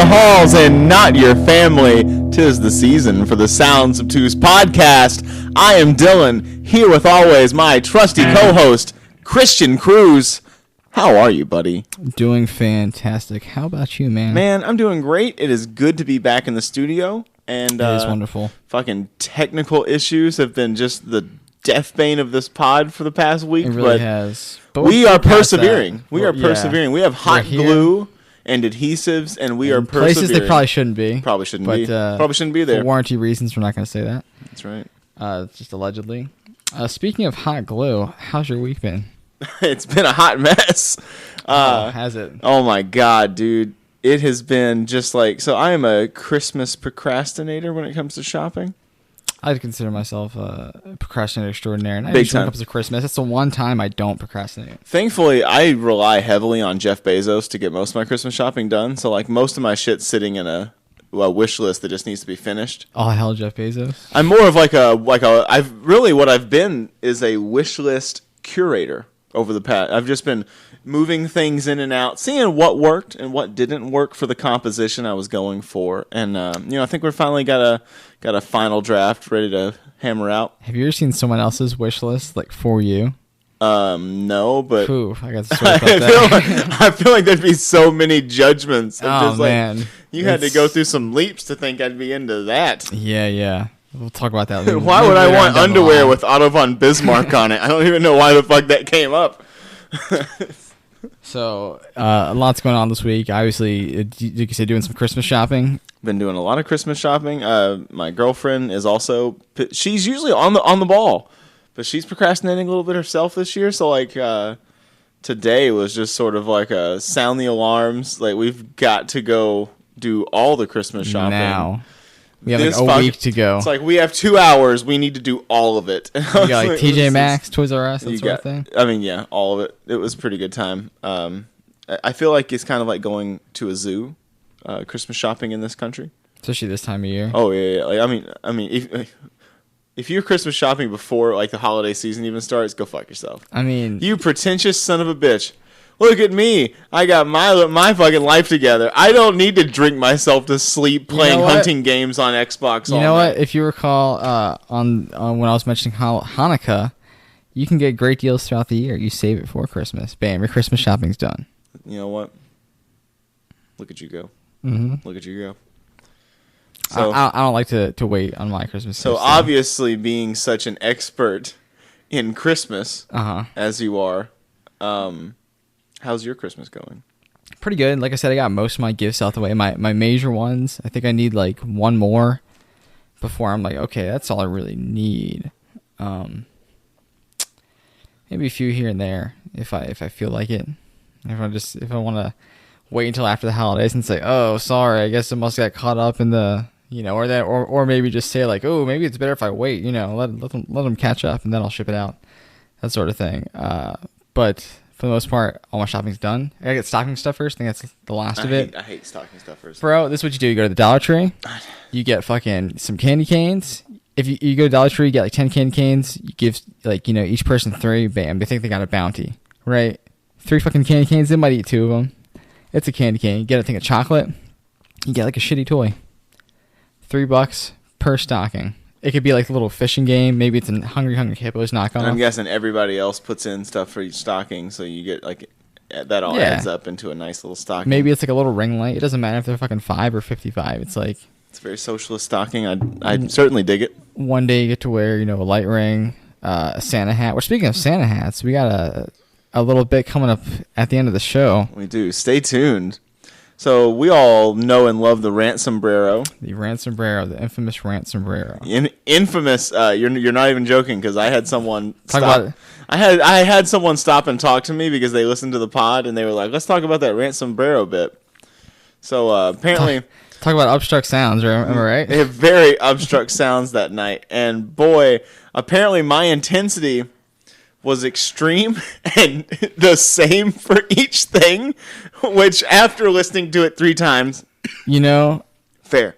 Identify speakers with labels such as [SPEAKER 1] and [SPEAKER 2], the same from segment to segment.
[SPEAKER 1] the halls and not your family. 'Tis the season for the Sounds Obtuse Podcast. I am Dylan, here with always my trusty co-host, Christian Cruz. How are you, buddy?
[SPEAKER 2] Doing fantastic. How about you, man?
[SPEAKER 1] Man, I'm doing great. It is good to be back in the studio. And
[SPEAKER 2] it is wonderful.
[SPEAKER 1] Fucking technical issues have been just the deathbane of this pod for the past week.
[SPEAKER 2] It really has.
[SPEAKER 1] But we are persevering. We are persevering. We have hot glue and adhesives, and we are persevering.
[SPEAKER 2] Places they probably shouldn't be.
[SPEAKER 1] Probably shouldn't be. Probably shouldn't be there.
[SPEAKER 2] For warranty reasons, we're not going to say that.
[SPEAKER 1] That's right.
[SPEAKER 2] Just allegedly. Speaking of hot glue, how's your week been?
[SPEAKER 1] It's been a hot mess.
[SPEAKER 2] Has it?
[SPEAKER 1] Oh my God, dude. It has been just like, so I am a Christmas procrastinator when it comes to shopping.
[SPEAKER 2] I'd consider myself a procrastinator extraordinaire. And
[SPEAKER 1] Big time.
[SPEAKER 2] When it comes to Christmas, that's the one time I don't procrastinate.
[SPEAKER 1] Thankfully, I rely heavily on Jeff Bezos to get most of my Christmas shopping done. So like most of my shit's sitting in a wish list that just needs to be finished.
[SPEAKER 2] Oh, hell, Jeff Bezos.
[SPEAKER 1] I'm more of what I've been is a wish list curator over the past. I've just been moving things in and out, seeing what worked and what didn't work for the composition I was going for. And I think we're finally got a final draft ready to hammer out.
[SPEAKER 2] Have you ever seen someone else's wish list like for you?
[SPEAKER 1] No, but
[SPEAKER 2] Ooh, I got to sort about that.
[SPEAKER 1] I feel like there'd be so many judgments.
[SPEAKER 2] Man,
[SPEAKER 1] you had to go through some leaps to think I'd be into that.
[SPEAKER 2] Yeah. We'll talk about that later.
[SPEAKER 1] Why would I want underwear with Otto von Bismarck on it? I don't even know why the fuck that came up.
[SPEAKER 2] So, lots going on this week. Obviously, like you said, doing some Christmas shopping.
[SPEAKER 1] Been doing a lot of Christmas shopping. My girlfriend is also. She's usually on the ball, but she's procrastinating a little bit herself this year. So like today was just sort of like a sound the alarms. Like we've got to go do all the Christmas shopping
[SPEAKER 2] now. We have like a week to go.
[SPEAKER 1] It's like we have 2 hours. We need to do all of it.
[SPEAKER 2] You got like TJ Maxx, Toys R Us, that sort of thing.
[SPEAKER 1] I mean, yeah, all of it. It was a pretty good time. I feel like it's kind of like going to a zoo, Christmas shopping in this country,
[SPEAKER 2] especially this time of year.
[SPEAKER 1] Oh yeah. Like, I mean, if you're Christmas shopping before like the holiday season even starts, go fuck yourself.
[SPEAKER 2] I mean,
[SPEAKER 1] you pretentious son of a bitch. Look at me. I got my fucking life together. I don't need to drink myself to sleep playing hunting games on Xbox all night.
[SPEAKER 2] You know what? If you recall, on when I was mentioning Hanukkah, you can get great deals throughout the year. You save it for Christmas. Bam, your Christmas shopping's done.
[SPEAKER 1] You know what? Look at you go.
[SPEAKER 2] Mm-hmm.
[SPEAKER 1] Look at you go.
[SPEAKER 2] So, I don't like to wait on my Christmas.
[SPEAKER 1] So obviously being such an expert in Christmas, as you are, how's your Christmas going?
[SPEAKER 2] Pretty good. Like I said, I got most of my gifts out the way. My major ones. I think I need like one more before I'm like, okay, that's all I really need. Maybe a few here and there if I feel like it. If I want to wait until after the holidays and say, oh, sorry, I guess it must got caught up in the, or maybe just say like, oh, maybe it's better if I wait, let them catch up and then I'll ship it out, that sort of thing. But for the most part, all my shopping's done. I gotta get stocking stuffers. I think that's the last of it.
[SPEAKER 1] I hate stocking stuffers.
[SPEAKER 2] Bro, this is what you do. You go to the Dollar Tree. You get fucking some candy canes. If you go to Dollar Tree, you get like 10 candy canes. You give each person 3. Bam. They think they got a bounty, right? 3 fucking candy canes. They might eat 2 of them. It's a candy cane. You get a thing of chocolate. You get like a shitty toy. $3 per stocking. It could be like a little fishing game. Maybe it's a Hungry Hippos knockoff.
[SPEAKER 1] I'm guessing everybody else puts in stuff for each stocking, so you get like that all adds up into a nice little stocking.
[SPEAKER 2] Maybe it's like a little ring light. It doesn't matter if they're fucking 5 or 55. It's like
[SPEAKER 1] it's a very socialist stocking. I'd certainly dig it.
[SPEAKER 2] One day you get to wear a light ring, a Santa hat. We're speaking of Santa hats. We got a little bit coming up at the end of the show.
[SPEAKER 1] We do. Stay tuned. So we all know and love the rant sombrero.
[SPEAKER 2] The rant sombrero, the infamous rant sombrero.
[SPEAKER 1] Infamous. You're not even joking because I had someone stop. I had someone stop and talk to me because they listened to the pod and they were like, "Let's talk about that rant sombrero bit." So apparently,
[SPEAKER 2] talk about obstruct sounds. Am I right?
[SPEAKER 1] They have very obstruct sounds that night, and boy, apparently my intensity was extreme and the same for each thing, which after listening to it 3 times, fair.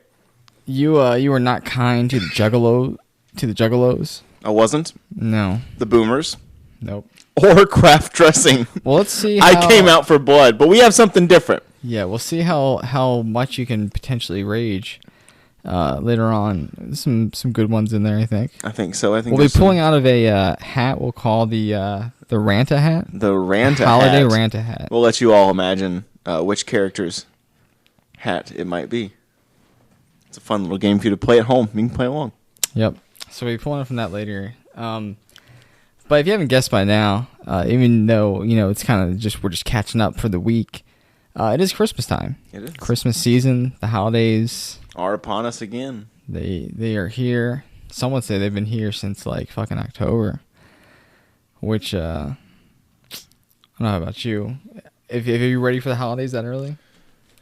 [SPEAKER 2] You were not kind to the juggalos.
[SPEAKER 1] I wasn't.
[SPEAKER 2] No.
[SPEAKER 1] The boomers.
[SPEAKER 2] Nope.
[SPEAKER 1] Or craft dressing.
[SPEAKER 2] Well, let's see.
[SPEAKER 1] I came out for blood, but we have something different.
[SPEAKER 2] Yeah, we'll see how much you can potentially rage later on. There's some good ones in there, I think.
[SPEAKER 1] I think so. I think
[SPEAKER 2] we'll be pulling out of a hat we'll call the ranta hat.
[SPEAKER 1] The ranta
[SPEAKER 2] holiday
[SPEAKER 1] hat.
[SPEAKER 2] Ranta hat.
[SPEAKER 1] We'll let you all imagine which character's hat it might be. It's a fun little game for you to play at home. You can play along.
[SPEAKER 2] Yep. So we'll be pulling it from that later. But if you haven't guessed by now, even though it's kind of we're just catching up for the week, it is Christmas time.
[SPEAKER 1] It is
[SPEAKER 2] Christmas season. The holidays are
[SPEAKER 1] upon us again.
[SPEAKER 2] They are here. Some would say they've been here since like fucking October. Which I don't know about you. If you're ready for the holidays that early?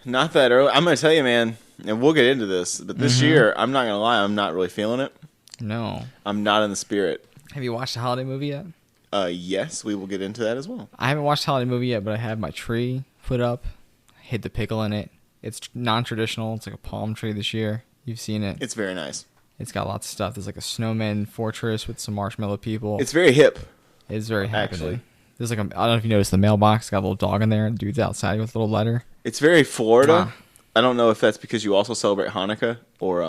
[SPEAKER 1] Not that early. I'm gonna tell you, man, and we'll get into this. But this year, I'm not gonna lie, I'm not really feeling it.
[SPEAKER 2] No,
[SPEAKER 1] I'm not in the spirit.
[SPEAKER 2] Have you watched the holiday movie yet?
[SPEAKER 1] Yes, we will get into that as well.
[SPEAKER 2] I haven't watched the holiday movie yet, but I have my tree put up. Hid the pickle in it. It's non-traditional. It's like a palm tree this year. You've seen it.
[SPEAKER 1] It's very nice.
[SPEAKER 2] It's got lots of stuff. There's like a snowman fortress with some marshmallow people.
[SPEAKER 1] It's very hip.
[SPEAKER 2] It's very happening.
[SPEAKER 1] Actually.
[SPEAKER 2] There's like I don't know if you noticed the mailbox. Got a little dog in there. The dude's outside with a little letter.
[SPEAKER 1] It's very Florida. I don't know if that's because you also celebrate Hanukkah or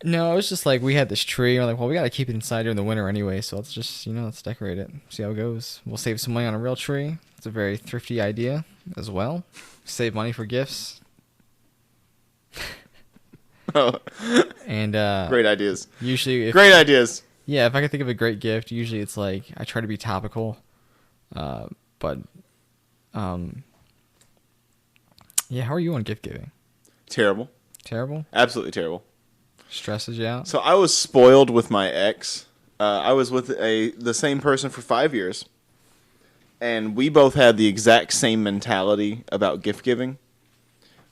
[SPEAKER 2] No, it was just like we had this tree. We're like, well, we got to keep it inside during the winter anyway, so let's just, let's decorate it. See how it goes. We'll save some money on a real tree. It's a very thrifty idea as well. Save money for gifts.
[SPEAKER 1] Oh.
[SPEAKER 2] And
[SPEAKER 1] great ideas.
[SPEAKER 2] Usually,
[SPEAKER 1] great ideas.
[SPEAKER 2] Yeah, if I could think of a great gift, usually it's like I try to be topical, but yeah. How are you on gift giving?
[SPEAKER 1] Terrible.
[SPEAKER 2] Terrible.
[SPEAKER 1] Absolutely terrible.
[SPEAKER 2] Stresses you out.
[SPEAKER 1] So I was spoiled with my ex. I was with the same person for 5 years, and we both had the exact same mentality about gift giving.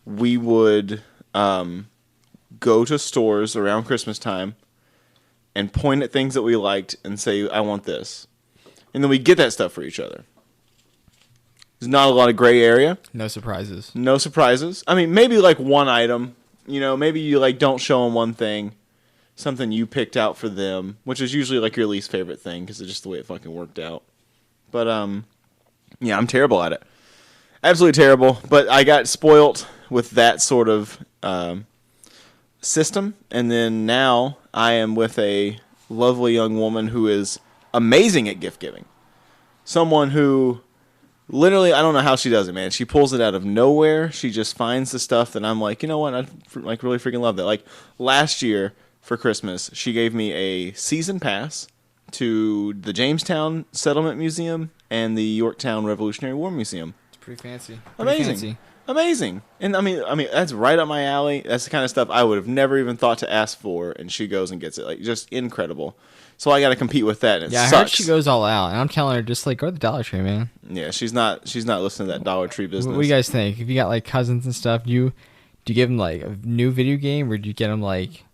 [SPEAKER 1] We would go to stores around Christmas time and point at things that we liked and say, I want this. And then we get that stuff for each other. There's not a lot of gray area.
[SPEAKER 2] No surprises.
[SPEAKER 1] No surprises. I mean, maybe like one item. Maybe you like don't show them one thing. Something you picked out for them, which is usually like your least favorite thing because it's just the way it fucking worked out. But, yeah, I'm terrible at it. Absolutely terrible. But I got spoilt with that sort of system. And then now I am with a lovely young woman who is amazing at gift giving. Someone who literally, I don't know how she does it, man. She pulls it out of nowhere. She just finds the stuff that I'm like, you know what? I like really freaking love that. Like last year for Christmas, she gave me a season pass to the Jamestown Settlement Museum and the Yorktown Revolutionary War Museum.
[SPEAKER 2] It's pretty fancy.
[SPEAKER 1] Amazing. And I mean that's right up my alley. That's the kind of stuff I would have never even thought to ask for, and she goes and gets it. Like just incredible. So I got to compete with that, and it sucks.
[SPEAKER 2] I heard she goes all out, and I'm telling her just like go to the Dollar Tree, man.
[SPEAKER 1] Yeah, she's not listening to that Dollar Tree business.
[SPEAKER 2] What do you guys think? If you got like cousins and stuff, do you give them like a new video game, or do you get them like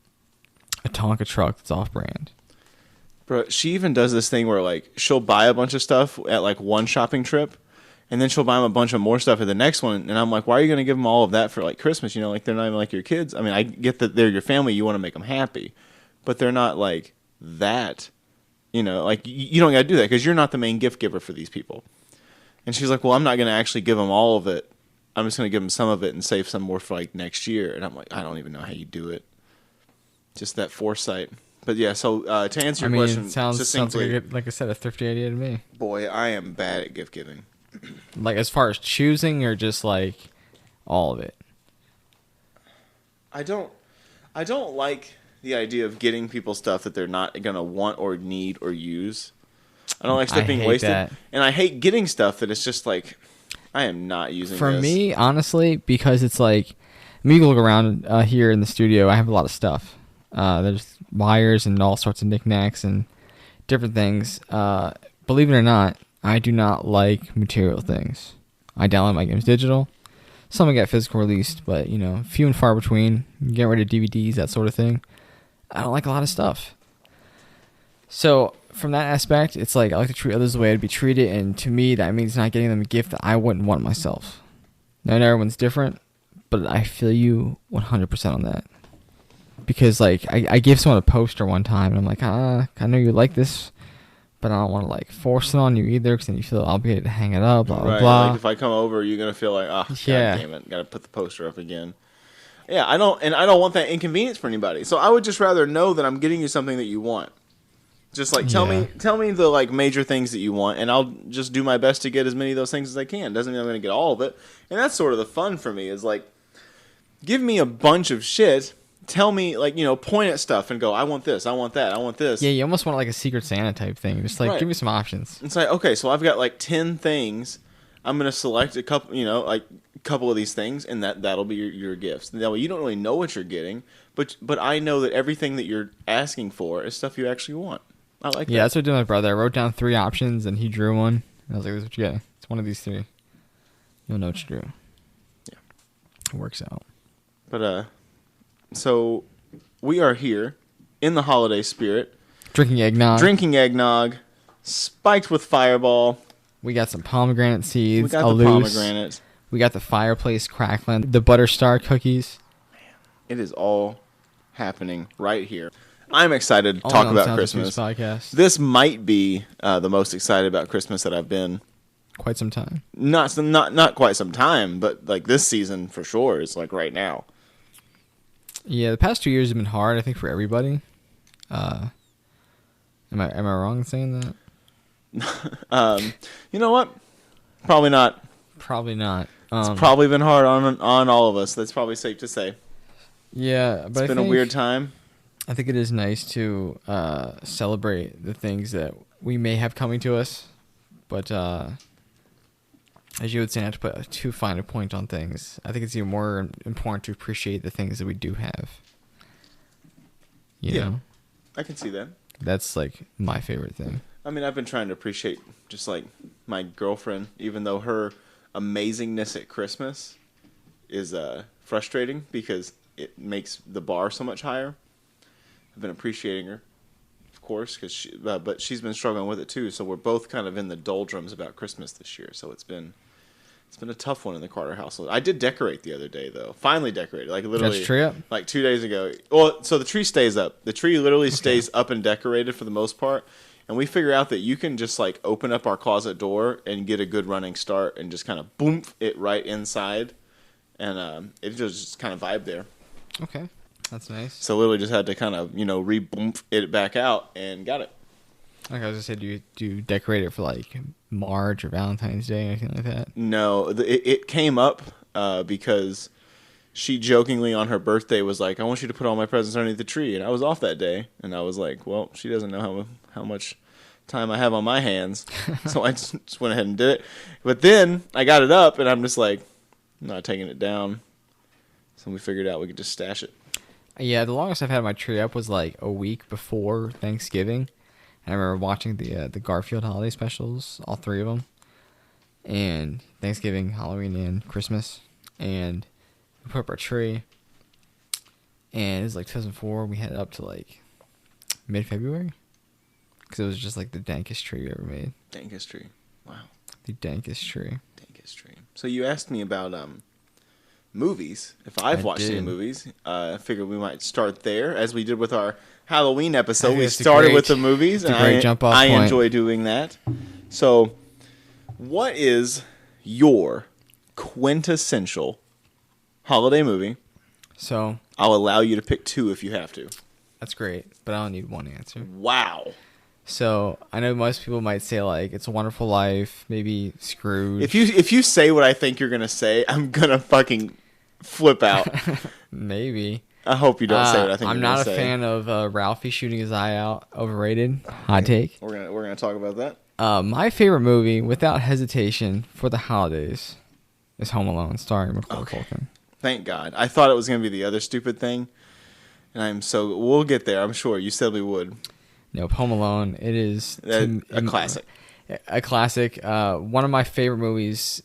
[SPEAKER 2] a Tonka truck that's off-brand?
[SPEAKER 1] Bro, she even does this thing where like she'll buy a bunch of stuff at like one shopping trip, and then she'll buy them a bunch of more stuff at the next one. And I'm like, why are you going to give them all of that for like Christmas? Like they're not even like your kids. I mean, I get that they're your family. You want to make them happy, but they're not like that. Like you don't got to do that because you're not the main gift giver for these people. And she's like, well, I'm not going to actually give them all of it. I'm just going to give them some of it and save some more for like next year. And I'm like, I don't even know how you do it. Just that foresight. But yeah, so to answer your question,
[SPEAKER 2] it sounds like I said, a thrifty idea to me.
[SPEAKER 1] Boy, I am bad at gift giving.
[SPEAKER 2] Like as far as choosing, or just like all of it.
[SPEAKER 1] I don't like the idea of getting people stuff that they're not gonna want or need or use. I don't like stuff being wasted, and I hate getting stuff that it's just like I am not using.
[SPEAKER 2] For me, honestly, because it's like me look around here in the studio, I have a lot of stuff. There's wires and all sorts of knickknacks and different things. Believe it or not, I do not like material things. I download my games digital. Some I get physical released, but few and far between. Get rid of DVDs, that sort of thing. I don't like a lot of stuff. So from that aspect, it's like I like to treat others the way I'd be treated, and to me that means not getting them a gift that I wouldn't want myself. Now everyone's different, but I feel you 100% on that. Because like I gave someone a poster one time, and I'm like, I know you like this but I don't want to like force it on you either, because then you feel obligated to hang it up. Blah blah
[SPEAKER 1] Right.
[SPEAKER 2] blah.
[SPEAKER 1] Like if I come over, you're gonna feel like, oh,
[SPEAKER 2] Yeah.
[SPEAKER 1] God damn it, gotta put the poster up again. Yeah, I don't want that inconvenience for anybody. So I would just rather know that I'm getting you something that you want. Just like tell me the like major things that you want, and I'll just do my best to get as many of those things as I can. Doesn't mean I'm gonna get all of it, and that's sort of the fun for me. Is like, give me a bunch of shit. Tell me, like, point at stuff and go, I want this, I want that, I want this.
[SPEAKER 2] Yeah, you almost want like a Secret Santa type thing. Just like, give me some options.
[SPEAKER 1] It's like, okay, so I've got like 10 things. I'm gonna select a couple, like a couple of these things, and that'll be your gifts. That way, you don't really know what you're getting, but I know that everything that you're asking for is stuff you actually want. I like that.
[SPEAKER 2] Yeah, that's what I did with my brother. I wrote down 3 options, and he drew one. And I was like, "This is what you get. It's one of these 3. You'll know what you drew."
[SPEAKER 1] Yeah,
[SPEAKER 2] it works out.
[SPEAKER 1] But so we are here in the holiday spirit,
[SPEAKER 2] drinking eggnog,
[SPEAKER 1] spiked with Fireball.
[SPEAKER 2] We got some pomegranate seeds.
[SPEAKER 1] We got the pomegranate.
[SPEAKER 2] We got the fireplace crackling. The Butterstar cookies.
[SPEAKER 1] Man, it is all happening right here. I'm excited to talk about
[SPEAKER 2] Sounds
[SPEAKER 1] Christmas.
[SPEAKER 2] Obtuse Podcast.
[SPEAKER 1] This might be the most excited about Christmas that I've been.
[SPEAKER 2] Quite some time.
[SPEAKER 1] Not quite some time, but like this season for sure is like right now.
[SPEAKER 2] Yeah, the past 2 years have been hard, I think, for everybody. Am I wrong in saying that?
[SPEAKER 1] You know what? Probably not.
[SPEAKER 2] Probably not.
[SPEAKER 1] It's probably been hard on all of us. That's probably safe to say.
[SPEAKER 2] Yeah, but
[SPEAKER 1] it's been a weird time.
[SPEAKER 2] I think it is nice to celebrate the things that we may have coming to us, but as you would say, not to put too fine a point on things. I think it's even more important to appreciate the things that we do have. You know?
[SPEAKER 1] I can see that.
[SPEAKER 2] That's like my favorite thing.
[SPEAKER 1] I mean, I've been trying to appreciate just like my girlfriend, even though her amazingness at Christmas is frustrating because it makes the bar so much higher. I've been appreciating her, of course, but she's been struggling with it too. So we're both kind of in the doldrums about Christmas this year. So it's been a tough one in the Carter household. I did decorate the other day though. Finally decorated, like literally.
[SPEAKER 2] Got the tree up?
[SPEAKER 1] Like 2 days ago. Well, so the tree stays up. The tree literally stays up and decorated for the most part. And we figure out that you can just like open up our closet door and get a good running start and just kind of boom it right inside, and it just kind of vibe there.
[SPEAKER 2] Okay, that's nice.
[SPEAKER 1] So literally just had to kind of re-boom it back out and got it.
[SPEAKER 2] Like I was just saying, do you decorate it for like March or Valentine's Day or anything like that?
[SPEAKER 1] No, it came up because she jokingly on her birthday was like, "I want you to put all my presents underneath the tree," and I was off that day, and I was like, "Well, she doesn't know how much time I have on my hands," so I just went ahead and did it. But then I got it up, and I'm just like, I'm not taking it down. So we figured out we could just stash it.
[SPEAKER 2] Yeah, the longest I've had my tree up was like a week before Thanksgiving. And I remember watching the Garfield holiday specials, all 3 of them, and Thanksgiving, Halloween, and Christmas. And we put up our tree, and it was like 2004. We had it up to like mid-February because it was just like the dankest tree we ever made.
[SPEAKER 1] Dankest tree, wow.
[SPEAKER 2] The dankest tree.
[SPEAKER 1] Dankest tree. So you asked me about movies. If I've watched any movies, I figured we might start there, as we did with our Halloween episode. We started with the movies, and I enjoy doing that. So, what is your quintessential holiday movie?
[SPEAKER 2] So
[SPEAKER 1] I'll allow you to pick 2 if you have to.
[SPEAKER 2] That's great, but I only need one answer.
[SPEAKER 1] Wow.
[SPEAKER 2] So I know most people might say like It's a Wonderful Life, maybe Scrooge.
[SPEAKER 1] If you say what I think you're gonna say, I'm gonna fucking flip out.
[SPEAKER 2] Maybe.
[SPEAKER 1] I hope you don't say what I think
[SPEAKER 2] I'm
[SPEAKER 1] you're
[SPEAKER 2] not
[SPEAKER 1] gonna
[SPEAKER 2] a
[SPEAKER 1] say.
[SPEAKER 2] fan of Ralphie shooting his eye out. Overrated. Hot take.
[SPEAKER 1] We're gonna talk about that.
[SPEAKER 2] My favorite movie, without hesitation, for the holidays is Home Alone, starring Macaulay Culkin.
[SPEAKER 1] Thank God. I thought it was gonna be the other stupid thing, and we'll get there. I'm sure you said we would.
[SPEAKER 2] Nope, Home Alone. It is
[SPEAKER 1] a classic.
[SPEAKER 2] A classic. One of my favorite movies,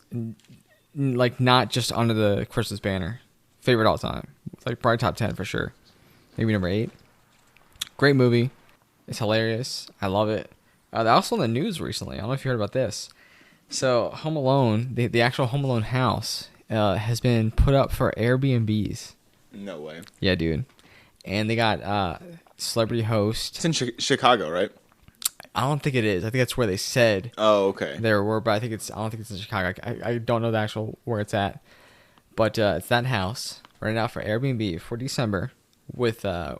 [SPEAKER 2] like not just under the Christmas banner. Favorite all time. Like probably top 10 for sure. Maybe number 8. Great movie. It's hilarious. I love it. They're also in the news recently. I don't know if you heard about this. So Home Alone, the actual Home Alone house, has been put up for Airbnbs.
[SPEAKER 1] No way.
[SPEAKER 2] Yeah, dude. And they got celebrity host.
[SPEAKER 1] It's in Chicago, right?
[SPEAKER 2] I don't think it is. I think that's where they said
[SPEAKER 1] Oh, okay.
[SPEAKER 2] there were, but I don't think it's in Chicago. I don't know the actual where it's at. But it's that house rented out for Airbnb for December with the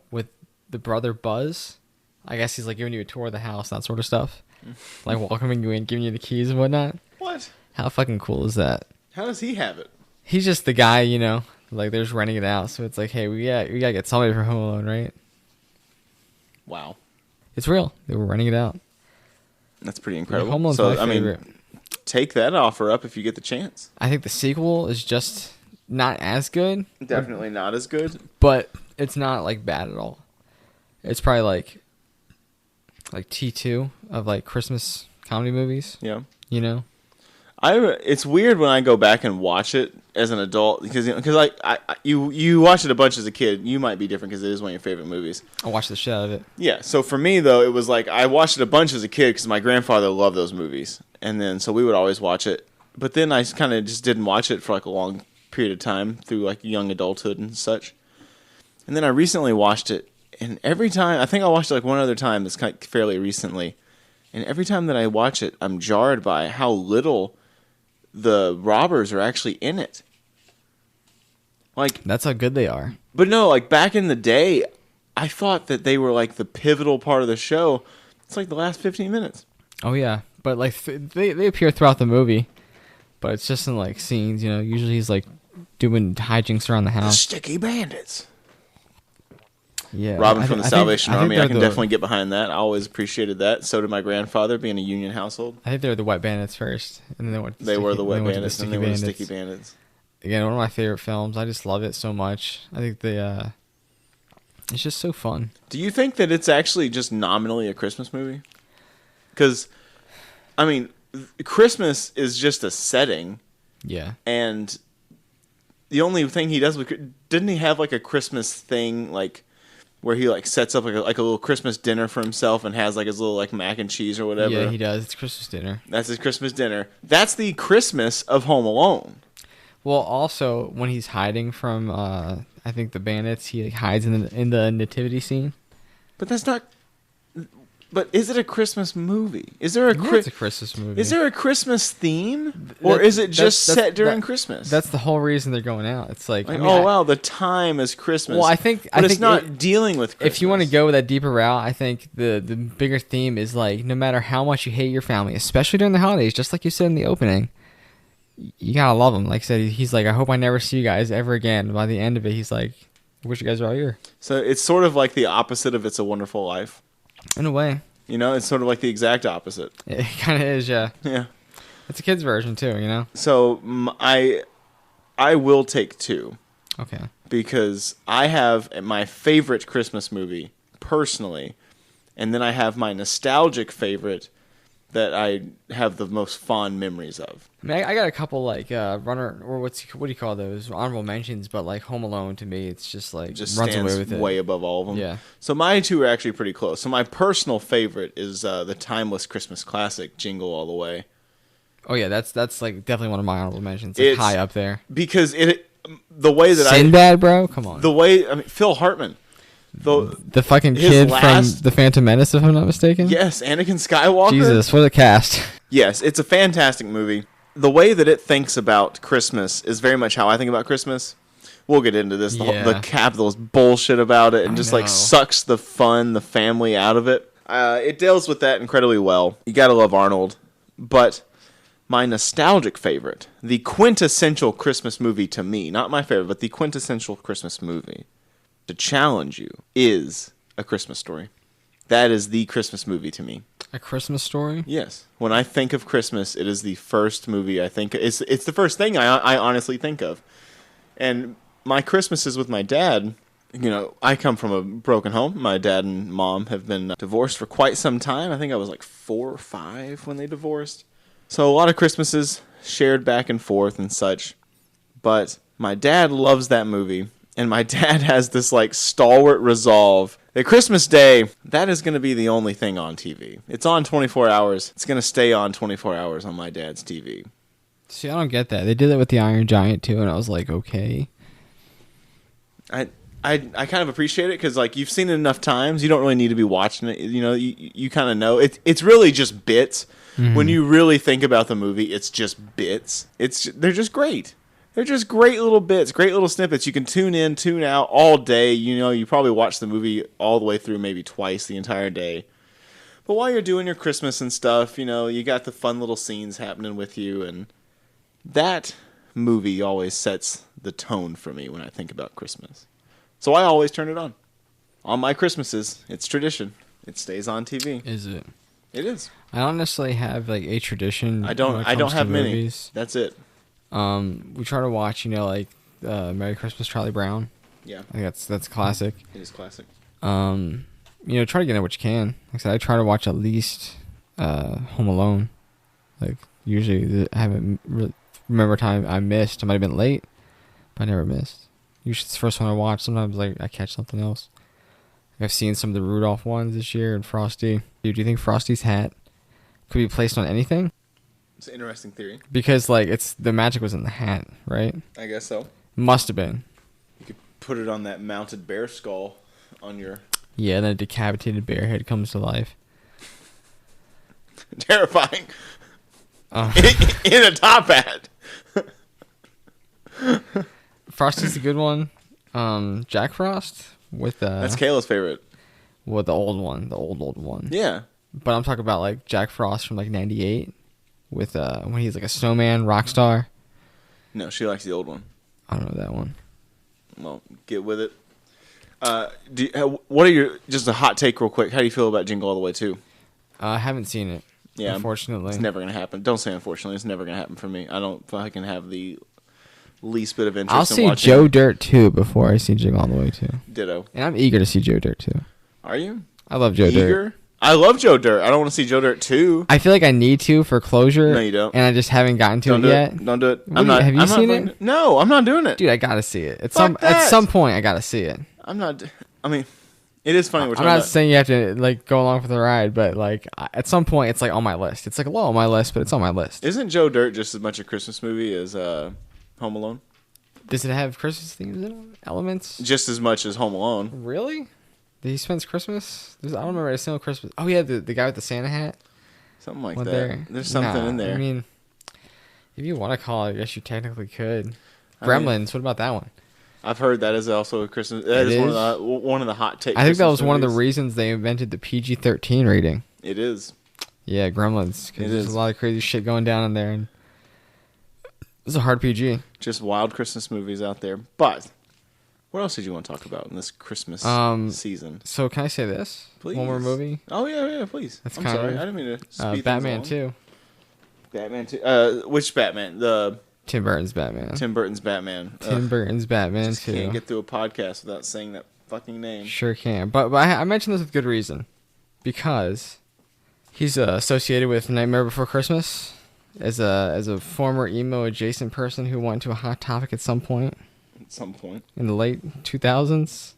[SPEAKER 2] brother Buzz. I guess he's like giving you a tour of the house, that sort of stuff. Like welcoming you in, giving you the keys and whatnot.
[SPEAKER 1] What?
[SPEAKER 2] How fucking cool is that?
[SPEAKER 1] How does he have it?
[SPEAKER 2] He's just the guy, you know. Like they're just renting it out, so it's like, hey, we gotta get somebody for Home Alone, right?
[SPEAKER 1] Wow.
[SPEAKER 2] It's real. They were renting it out.
[SPEAKER 1] That's pretty incredible.
[SPEAKER 2] Home Alone's
[SPEAKER 1] so
[SPEAKER 2] my favorite.
[SPEAKER 1] Take that offer up if you get the chance.
[SPEAKER 2] I think the sequel is just not as good.
[SPEAKER 1] Definitely not as good.
[SPEAKER 2] But it's not like bad at all. It's probably like T2 of like Christmas comedy movies.
[SPEAKER 1] Yeah.
[SPEAKER 2] You know?
[SPEAKER 1] It's weird when I go back and watch it as an adult because like you watched it a bunch as a kid. You might be different because it is one of your favorite movies.
[SPEAKER 2] I watched the shit out of it.
[SPEAKER 1] Yeah. So for me though, it was like I watched it a bunch as a kid because my grandfather loved those movies, and then so we would always watch it. But then I kind of just didn't watch it for like a long period of time through like young adulthood and such. And then I recently watched it, and every time I think I watched it like one other time that's kind of fairly recently, and every time that I watch it, I'm jarred by how little the robbers are actually in it. Like
[SPEAKER 2] That's how good they are.
[SPEAKER 1] But no, like back in the day, I thought that they were like the pivotal part of the show. It's like the last 15 minutes.
[SPEAKER 2] Oh yeah, but like they appear throughout the movie, but it's just in like scenes. You know, usually he's like doing hijinks around the
[SPEAKER 1] The
[SPEAKER 2] house.
[SPEAKER 1] Sticky Bandits.
[SPEAKER 2] Yeah,
[SPEAKER 1] Robbing from the Salvation Army. I can
[SPEAKER 2] they're
[SPEAKER 1] definitely get behind that. I always appreciated that. So did my grandfather, being a union household.
[SPEAKER 2] I think they were the Wet Bandits first, and then
[SPEAKER 1] They were the Wet Bandits,
[SPEAKER 2] Sticky
[SPEAKER 1] and they were the
[SPEAKER 2] Bandits.
[SPEAKER 1] Sticky Bandits.
[SPEAKER 2] Again, one of my favorite films. I just love it so much. I think it's just so fun.
[SPEAKER 1] Do you think that it's actually just nominally a Christmas movie? Because, I mean, Christmas is just a setting,
[SPEAKER 2] Yeah.
[SPEAKER 1] and the only thing he does didn't he have like a Christmas thing like where he like sets up like a little Christmas dinner for himself and has like his little like mac and cheese or whatever?
[SPEAKER 2] Yeah, he does. It's Christmas dinner.
[SPEAKER 1] That's his Christmas dinner. That's the Christmas of Home Alone.
[SPEAKER 2] Well, also when he's hiding from, I think the bandits, he like, hides in the nativity scene.
[SPEAKER 1] But that's not. But is it a Christmas movie? Is there
[SPEAKER 2] It's a Christmas movie.
[SPEAKER 1] Is there a Christmas theme, or is it just set during Christmas?
[SPEAKER 2] That's the whole reason they're going out. It's like, I mean,
[SPEAKER 1] wow, the time is Christmas.
[SPEAKER 2] Well, I think
[SPEAKER 1] it's not dealing with Christmas.
[SPEAKER 2] If you want to go with that deeper route, I think the bigger theme is like, no matter how much you hate your family, especially during the holidays, just like you said in the opening, you gotta love them. Like I said, he's like, I hope I never see you guys ever again. By the end of it, he's like, I wish you guys were all here.
[SPEAKER 1] So it's sort of like the opposite of It's a Wonderful Life.
[SPEAKER 2] In a way.
[SPEAKER 1] You know, it's sort of like the exact opposite.
[SPEAKER 2] It kind of is, yeah.
[SPEAKER 1] Yeah.
[SPEAKER 2] It's a kid's version, too, you know?
[SPEAKER 1] So I will take two.
[SPEAKER 2] Okay.
[SPEAKER 1] Because I have my favorite Christmas movie, personally, and then I have my nostalgic favorite that I have the most fond memories of.
[SPEAKER 2] I mean, I got a couple, like, runner, or what do you call those? Honorable mentions, but, like, Home Alone, to me, it's just, like,
[SPEAKER 1] Just
[SPEAKER 2] runs
[SPEAKER 1] stands
[SPEAKER 2] away with it.
[SPEAKER 1] way above all of them.
[SPEAKER 2] Yeah.
[SPEAKER 1] So my two are actually pretty close. So my personal favorite is the timeless Christmas classic, Jingle All the Way.
[SPEAKER 2] Oh, yeah, that's like, definitely one of my honorable mentions. It's high up there.
[SPEAKER 1] Because the way that
[SPEAKER 2] Sinbad, bro? Come on.
[SPEAKER 1] Phil Hartman.
[SPEAKER 2] The fucking kid from The Phantom Menace, if I'm not mistaken?
[SPEAKER 1] Yes, Anakin Skywalker.
[SPEAKER 2] Jesus, what a cast.
[SPEAKER 1] Yes, it's a fantastic movie. The way that it thinks about Christmas is very much how I think about Christmas. We'll get into this. The capitalist bullshit about it and just like sucks the fun, the family out of it. It deals with that incredibly well. You gotta love Arnold. But my nostalgic favorite, the quintessential Christmas movie to me, not my favorite, but the quintessential Christmas movie, to challenge you, is A Christmas Story. That is the Christmas movie to me.
[SPEAKER 2] A Christmas Story?
[SPEAKER 1] Yes. When I think of Christmas, it is the first movie I think. It's the first thing I honestly think of. And my Christmases with my dad, you know, I come from a broken home. My dad and mom have been divorced for quite some time. I think I was like 4 or 5 when they divorced. So a lot of Christmases shared back and forth and such. But my dad loves that movie. And my dad has this like stalwart resolve that Christmas Day, that is going to be the only thing on TV. It's on 24 hours. It's going to stay on 24 hours on my dad's TV.
[SPEAKER 2] See, I don't get that. They did that with the Iron Giant too, and I was like, okay.
[SPEAKER 1] I I kind of appreciate it because like you've seen it enough times, you don't really need to be watching it. You know, you kind of know it's really just bits. Mm-hmm. When you really think about the movie, it's just bits. They're just great. They're just great little bits, great little snippets. You can tune in, tune out all day. You know, you probably watch the movie all the way through, maybe twice the entire day. But while you're doing your Christmas and stuff, you know, you got the fun little scenes happening with you, and that movie always sets the tone for me when I think about Christmas. So I always turn it on my Christmases. It's tradition. It stays on TV.
[SPEAKER 2] Is it?
[SPEAKER 1] It is.
[SPEAKER 2] I don't necessarily have like a tradition.
[SPEAKER 1] I don't have many.
[SPEAKER 2] Movies.
[SPEAKER 1] That's it.
[SPEAKER 2] We try to watch, you know, like Merry Christmas, Charlie Brown.
[SPEAKER 1] Yeah,
[SPEAKER 2] I think that's classic.
[SPEAKER 1] It is classic.
[SPEAKER 2] You know, try to get in what you can. Like I said, I try to watch at least Home Alone. Like usually, I haven't really remember a time I missed. I might have been late, but I never missed. Usually, it's the first one I watch. Sometimes, like I catch something else. I've seen some of the Rudolph ones this year and Frosty. Dude, do you think Frosty's hat could be placed on anything?
[SPEAKER 1] It's an interesting theory.
[SPEAKER 2] Because like the magic was in the hat, right?
[SPEAKER 1] I guess so.
[SPEAKER 2] Must have been.
[SPEAKER 1] You could put it on that mounted bear skull on your.
[SPEAKER 2] Yeah, then a decapitated bear head comes to life.
[SPEAKER 1] Terrifying. In a top hat.
[SPEAKER 2] Frosty's a good one. Jack Frost with
[SPEAKER 1] that's Kayla's favorite.
[SPEAKER 2] Well, the old one, the old one.
[SPEAKER 1] Yeah.
[SPEAKER 2] But I'm talking about like Jack Frost from like '98 with when he's like a snowman rock star.
[SPEAKER 1] No, she likes the old one.
[SPEAKER 2] I don't know that one.
[SPEAKER 1] Well, get with it. What are your just a hot take real quick? How do you feel about Jingle All the Way 2?
[SPEAKER 2] I haven't seen it.
[SPEAKER 1] Yeah,
[SPEAKER 2] unfortunately,
[SPEAKER 1] it's never gonna happen. Don't say unfortunately. It's never gonna happen for me. I don't fucking have the least bit of interest.
[SPEAKER 2] I'll see Joe Dirt 2 before I see Jingle All the Way 2.
[SPEAKER 1] Ditto.
[SPEAKER 2] And I'm eager to see Joe Dirt 2.
[SPEAKER 1] Are you?
[SPEAKER 2] I love Joe Dirt.
[SPEAKER 1] I love Joe Dirt. I don't want to see Joe Dirt 2.
[SPEAKER 2] I feel like I need to for closure.
[SPEAKER 1] No, you don't.
[SPEAKER 2] And I just haven't gotten to it yet.
[SPEAKER 1] Don't do it.
[SPEAKER 2] Have you seen it?
[SPEAKER 1] No, I'm not doing it.
[SPEAKER 2] Dude, I gotta see it. At some point, I gotta see it.
[SPEAKER 1] I'm not. I mean, it is funny.
[SPEAKER 2] I'm not saying you have to like go along for the ride, but like at some point, it's like on my list. It's like low on my list, but it's on my list.
[SPEAKER 1] Isn't Joe Dirt just as much a Christmas movie as Home Alone?
[SPEAKER 2] Does it have Christmas themes in it? Elements?
[SPEAKER 1] Just as much as Home Alone.
[SPEAKER 2] Really? He spends Christmas? I don't remember a single Christmas. Oh, yeah, the guy with the Santa hat?
[SPEAKER 1] Something like that. There's something in there.
[SPEAKER 2] I mean, if you want to call it, I guess you technically could. Gremlins, what about that one?
[SPEAKER 1] I've heard that is also a Christmas. That is one of the hot takes.
[SPEAKER 2] I think that was one of the reasons they invented the PG-13 rating.
[SPEAKER 1] It is.
[SPEAKER 2] Yeah, Gremlins. Because there's a lot of crazy shit going down in there. And it's a hard PG.
[SPEAKER 1] Just wild Christmas movies out there. But what else did you want to talk about in this Christmas season?
[SPEAKER 2] So can I say this?
[SPEAKER 1] Please.
[SPEAKER 2] One more movie?
[SPEAKER 1] Oh, yeah, please. I'm sorry. I didn't mean to speed
[SPEAKER 2] Batman
[SPEAKER 1] things
[SPEAKER 2] 2.
[SPEAKER 1] Batman 2. Which Batman?
[SPEAKER 2] Tim Burton's Batman.
[SPEAKER 1] Tim Burton's Batman 2. Can't get through a podcast without saying that fucking name.
[SPEAKER 2] Sure can. But I mentioned this with good reason. Because he's associated with Nightmare Before Christmas as a former emo adjacent person who went to a Hot Topic at some point. In the late 2000s,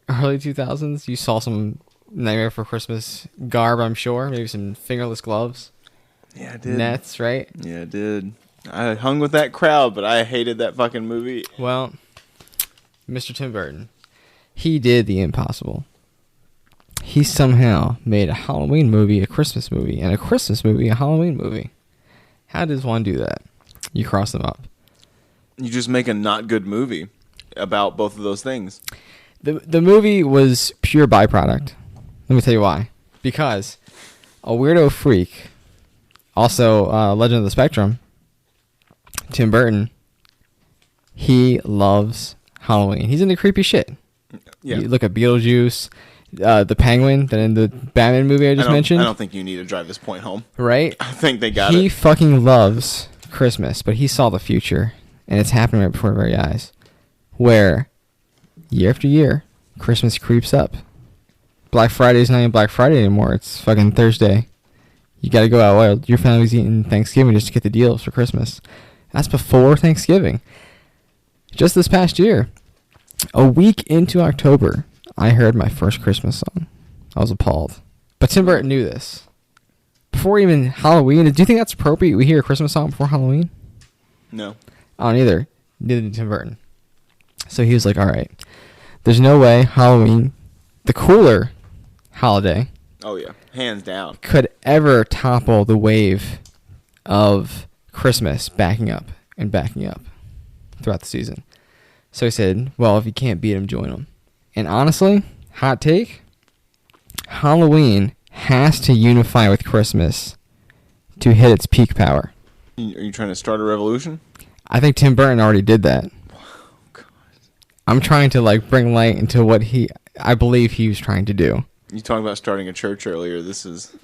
[SPEAKER 2] early 2000s, you saw some Nightmare Before Christmas garb, I'm sure. Maybe some fingerless gloves.
[SPEAKER 1] Yeah, I did.
[SPEAKER 2] Nets, right?
[SPEAKER 1] Yeah, I did. I hung with that crowd, but I hated that fucking movie.
[SPEAKER 2] Well, Mr. Tim Burton, he did the impossible. He somehow made a Halloween movie a Christmas movie, and a Christmas movie a Halloween movie. How does one do that? You cross them up.
[SPEAKER 1] You just make a not good movie about both of those things.
[SPEAKER 2] The movie was pure byproduct. Let me tell you why. Because a weirdo freak, also Legend of the Spectrum, Tim Burton, he loves Halloween. He's into creepy shit. Yeah. You look at Beetlejuice, the Penguin that in the Batman movie I just mentioned.
[SPEAKER 1] I don't think you need to drive this point home.
[SPEAKER 2] Right?
[SPEAKER 1] I think they got it.
[SPEAKER 2] He fucking loves Christmas, but he saw the future, and it's happening right before our very eyes. Where, year after year, Christmas creeps up. Black Friday's not even Black Friday anymore. It's fucking Thursday. You gotta go out while your family's eating Thanksgiving just to get the deals for Christmas. That's before Thanksgiving. Just this past year, a week into October, I heard my first Christmas song. I was appalled. But Tim Burton knew this. Before even Halloween, do you think that's appropriate we hear a Christmas song before Halloween?
[SPEAKER 1] No.
[SPEAKER 2] I don't either. Neither did Tim Burton. So he was like, all right, there's no way Halloween, the cooler holiday,
[SPEAKER 1] Oh yeah, hands down.
[SPEAKER 2] could ever topple the wave of Christmas backing up throughout the season. So he said, well, if you can't beat him, join him. And honestly, hot take, Halloween has to unify with Christmas to hit its peak power.
[SPEAKER 1] Are you trying to start a revolution?
[SPEAKER 2] I think Tim Burton already did that. I'm trying to like bring light into what I believe he was trying to do.
[SPEAKER 1] You talking about starting a church earlier?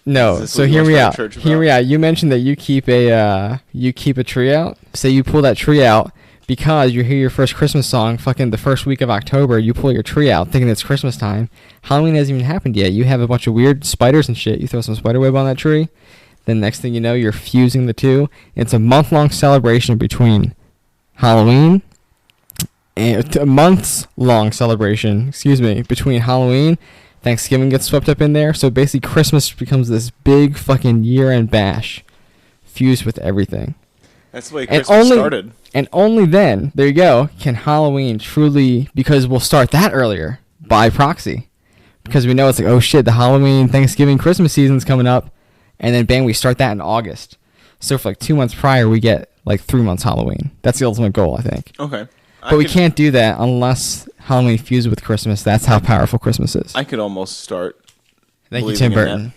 [SPEAKER 2] No. So hear me out. Hear me out. You mentioned that you keep a tree out. Say you pull that tree out because you hear your first Christmas song. Fucking the first week of October, you pull your tree out thinking it's Christmas time. Halloween hasn't even happened yet. You have a bunch of weird spiders and shit. You throw some spider web on that tree. Then next thing you know, you're fusing the two. It's a month-long celebration between Halloween. And a months-long celebration, between Halloween. Thanksgiving gets swept up in there. So basically Christmas becomes this big fucking year-end bash fused with everything.
[SPEAKER 1] That's the way Christmas started.
[SPEAKER 2] And only then, there you go, can Halloween truly, because we'll start that earlier by proxy. Because we know it's like, oh shit, the Halloween, Thanksgiving, Christmas season's coming up. And then bang, we start that in August. So for like 2 months prior, we get like 3 months Halloween. That's the ultimate goal, I think.
[SPEAKER 1] Okay.
[SPEAKER 2] But we can't do that unless Halloween fuses with Christmas. That's how powerful Christmas is.
[SPEAKER 1] I could almost start.
[SPEAKER 2] Thank you, Tim Burton.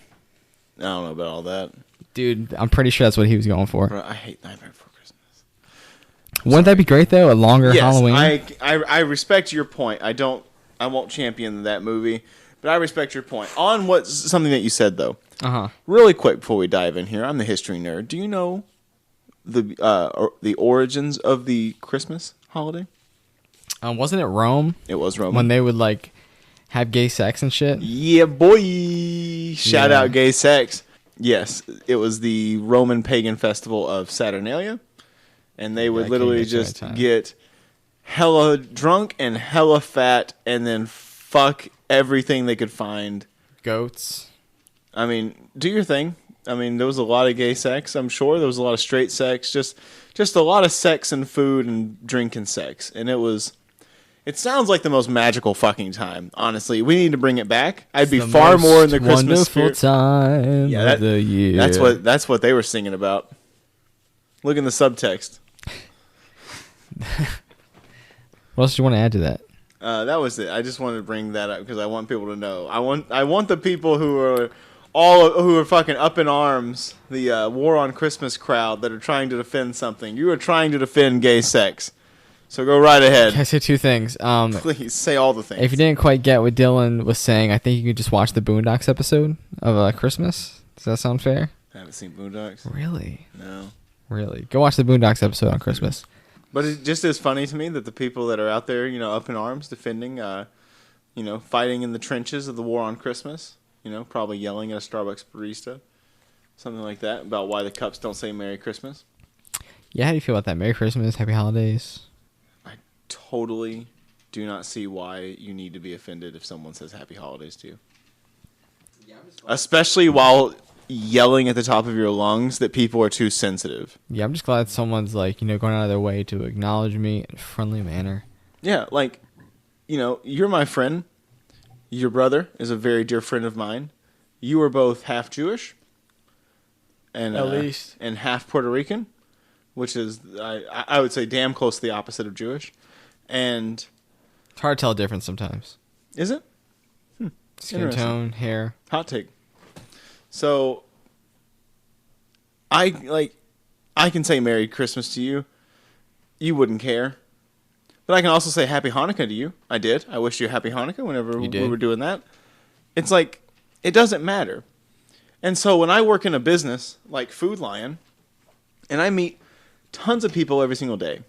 [SPEAKER 1] I don't know about all that.
[SPEAKER 2] Dude, I'm pretty sure that's what he was going for.
[SPEAKER 1] Bro, I hate Nightmare Before Christmas.
[SPEAKER 2] Wouldn't that be great, though? A longer Halloween?
[SPEAKER 1] I respect your point. I won't champion that movie, but I respect your point. On something that you said, though.
[SPEAKER 2] Uh-huh.
[SPEAKER 1] Really quick before we dive in here, I'm the history nerd. Do you know the origins of the Christmas holiday?
[SPEAKER 2] Wasn't it Rome?
[SPEAKER 1] It was Rome.
[SPEAKER 2] When they would, like, have gay sex and shit?
[SPEAKER 1] Yeah, boy. Shout out gay sex. Yes, it was the Roman pagan festival of Saturnalia. And they would literally just get hella drunk and hella fat and then fuck everything they could find.
[SPEAKER 2] Goats.
[SPEAKER 1] I mean, do your thing. I mean, there was a lot of gay sex, I'm sure. There was a lot of straight sex. Just a lot of sex and food and drink and sex. And it sounds like the most magical fucking time, honestly. We need to bring it back. I'd be far more in the Christmas spirit.
[SPEAKER 2] Time of the year.
[SPEAKER 1] That's what they were singing about. Look in the subtext.
[SPEAKER 2] What else do you want to add to that?
[SPEAKER 1] That was it. I just wanted to bring that up because I want people to know. I want the people who are fucking up in arms, the War on Christmas crowd that are trying to defend something. You are trying to defend gay sex. So go right ahead.
[SPEAKER 2] Can I say two things?
[SPEAKER 1] Please, say all the things.
[SPEAKER 2] If you didn't quite get what Dylan was saying, I think you could just watch the Boondocks episode of Christmas. Does that sound fair?
[SPEAKER 1] I haven't seen Boondocks.
[SPEAKER 2] Really?
[SPEAKER 1] No.
[SPEAKER 2] Really? Go watch the Boondocks episode on Christmas.
[SPEAKER 1] But it just is funny to me that the people that are out there, up in arms, defending, fighting in the trenches of the War on Christmas, probably yelling at a Starbucks barista, something like that, about why the cups don't say Merry Christmas.
[SPEAKER 2] Yeah, how do you feel about that? Merry Christmas, Happy Holidays.
[SPEAKER 1] I totally do not see why you need to be offended if someone says Happy Holidays to you. Yeah, especially while yelling at the top of your lungs that people are too sensitive.
[SPEAKER 2] Yeah, I'm just glad someone's going out of their way to acknowledge me in a friendly manner.
[SPEAKER 1] Yeah, you're my friend. Your brother is a very dear friend of mine. You are both half Jewish, and
[SPEAKER 2] at least,
[SPEAKER 1] and half Puerto Rican, which is I would say damn close to the opposite of Jewish. And
[SPEAKER 2] it's hard to tell the difference sometimes.
[SPEAKER 1] Is it?
[SPEAKER 2] Skin tone, hair.
[SPEAKER 1] Hot take. So, I can say Merry Christmas to you. You wouldn't care. But I can also say Happy Hanukkah to you. I did. I wish you a Happy Hanukkah whenever we were doing that. It's like, it doesn't matter. And so when I work in a business like Food Lion, and I meet tons of people every single day,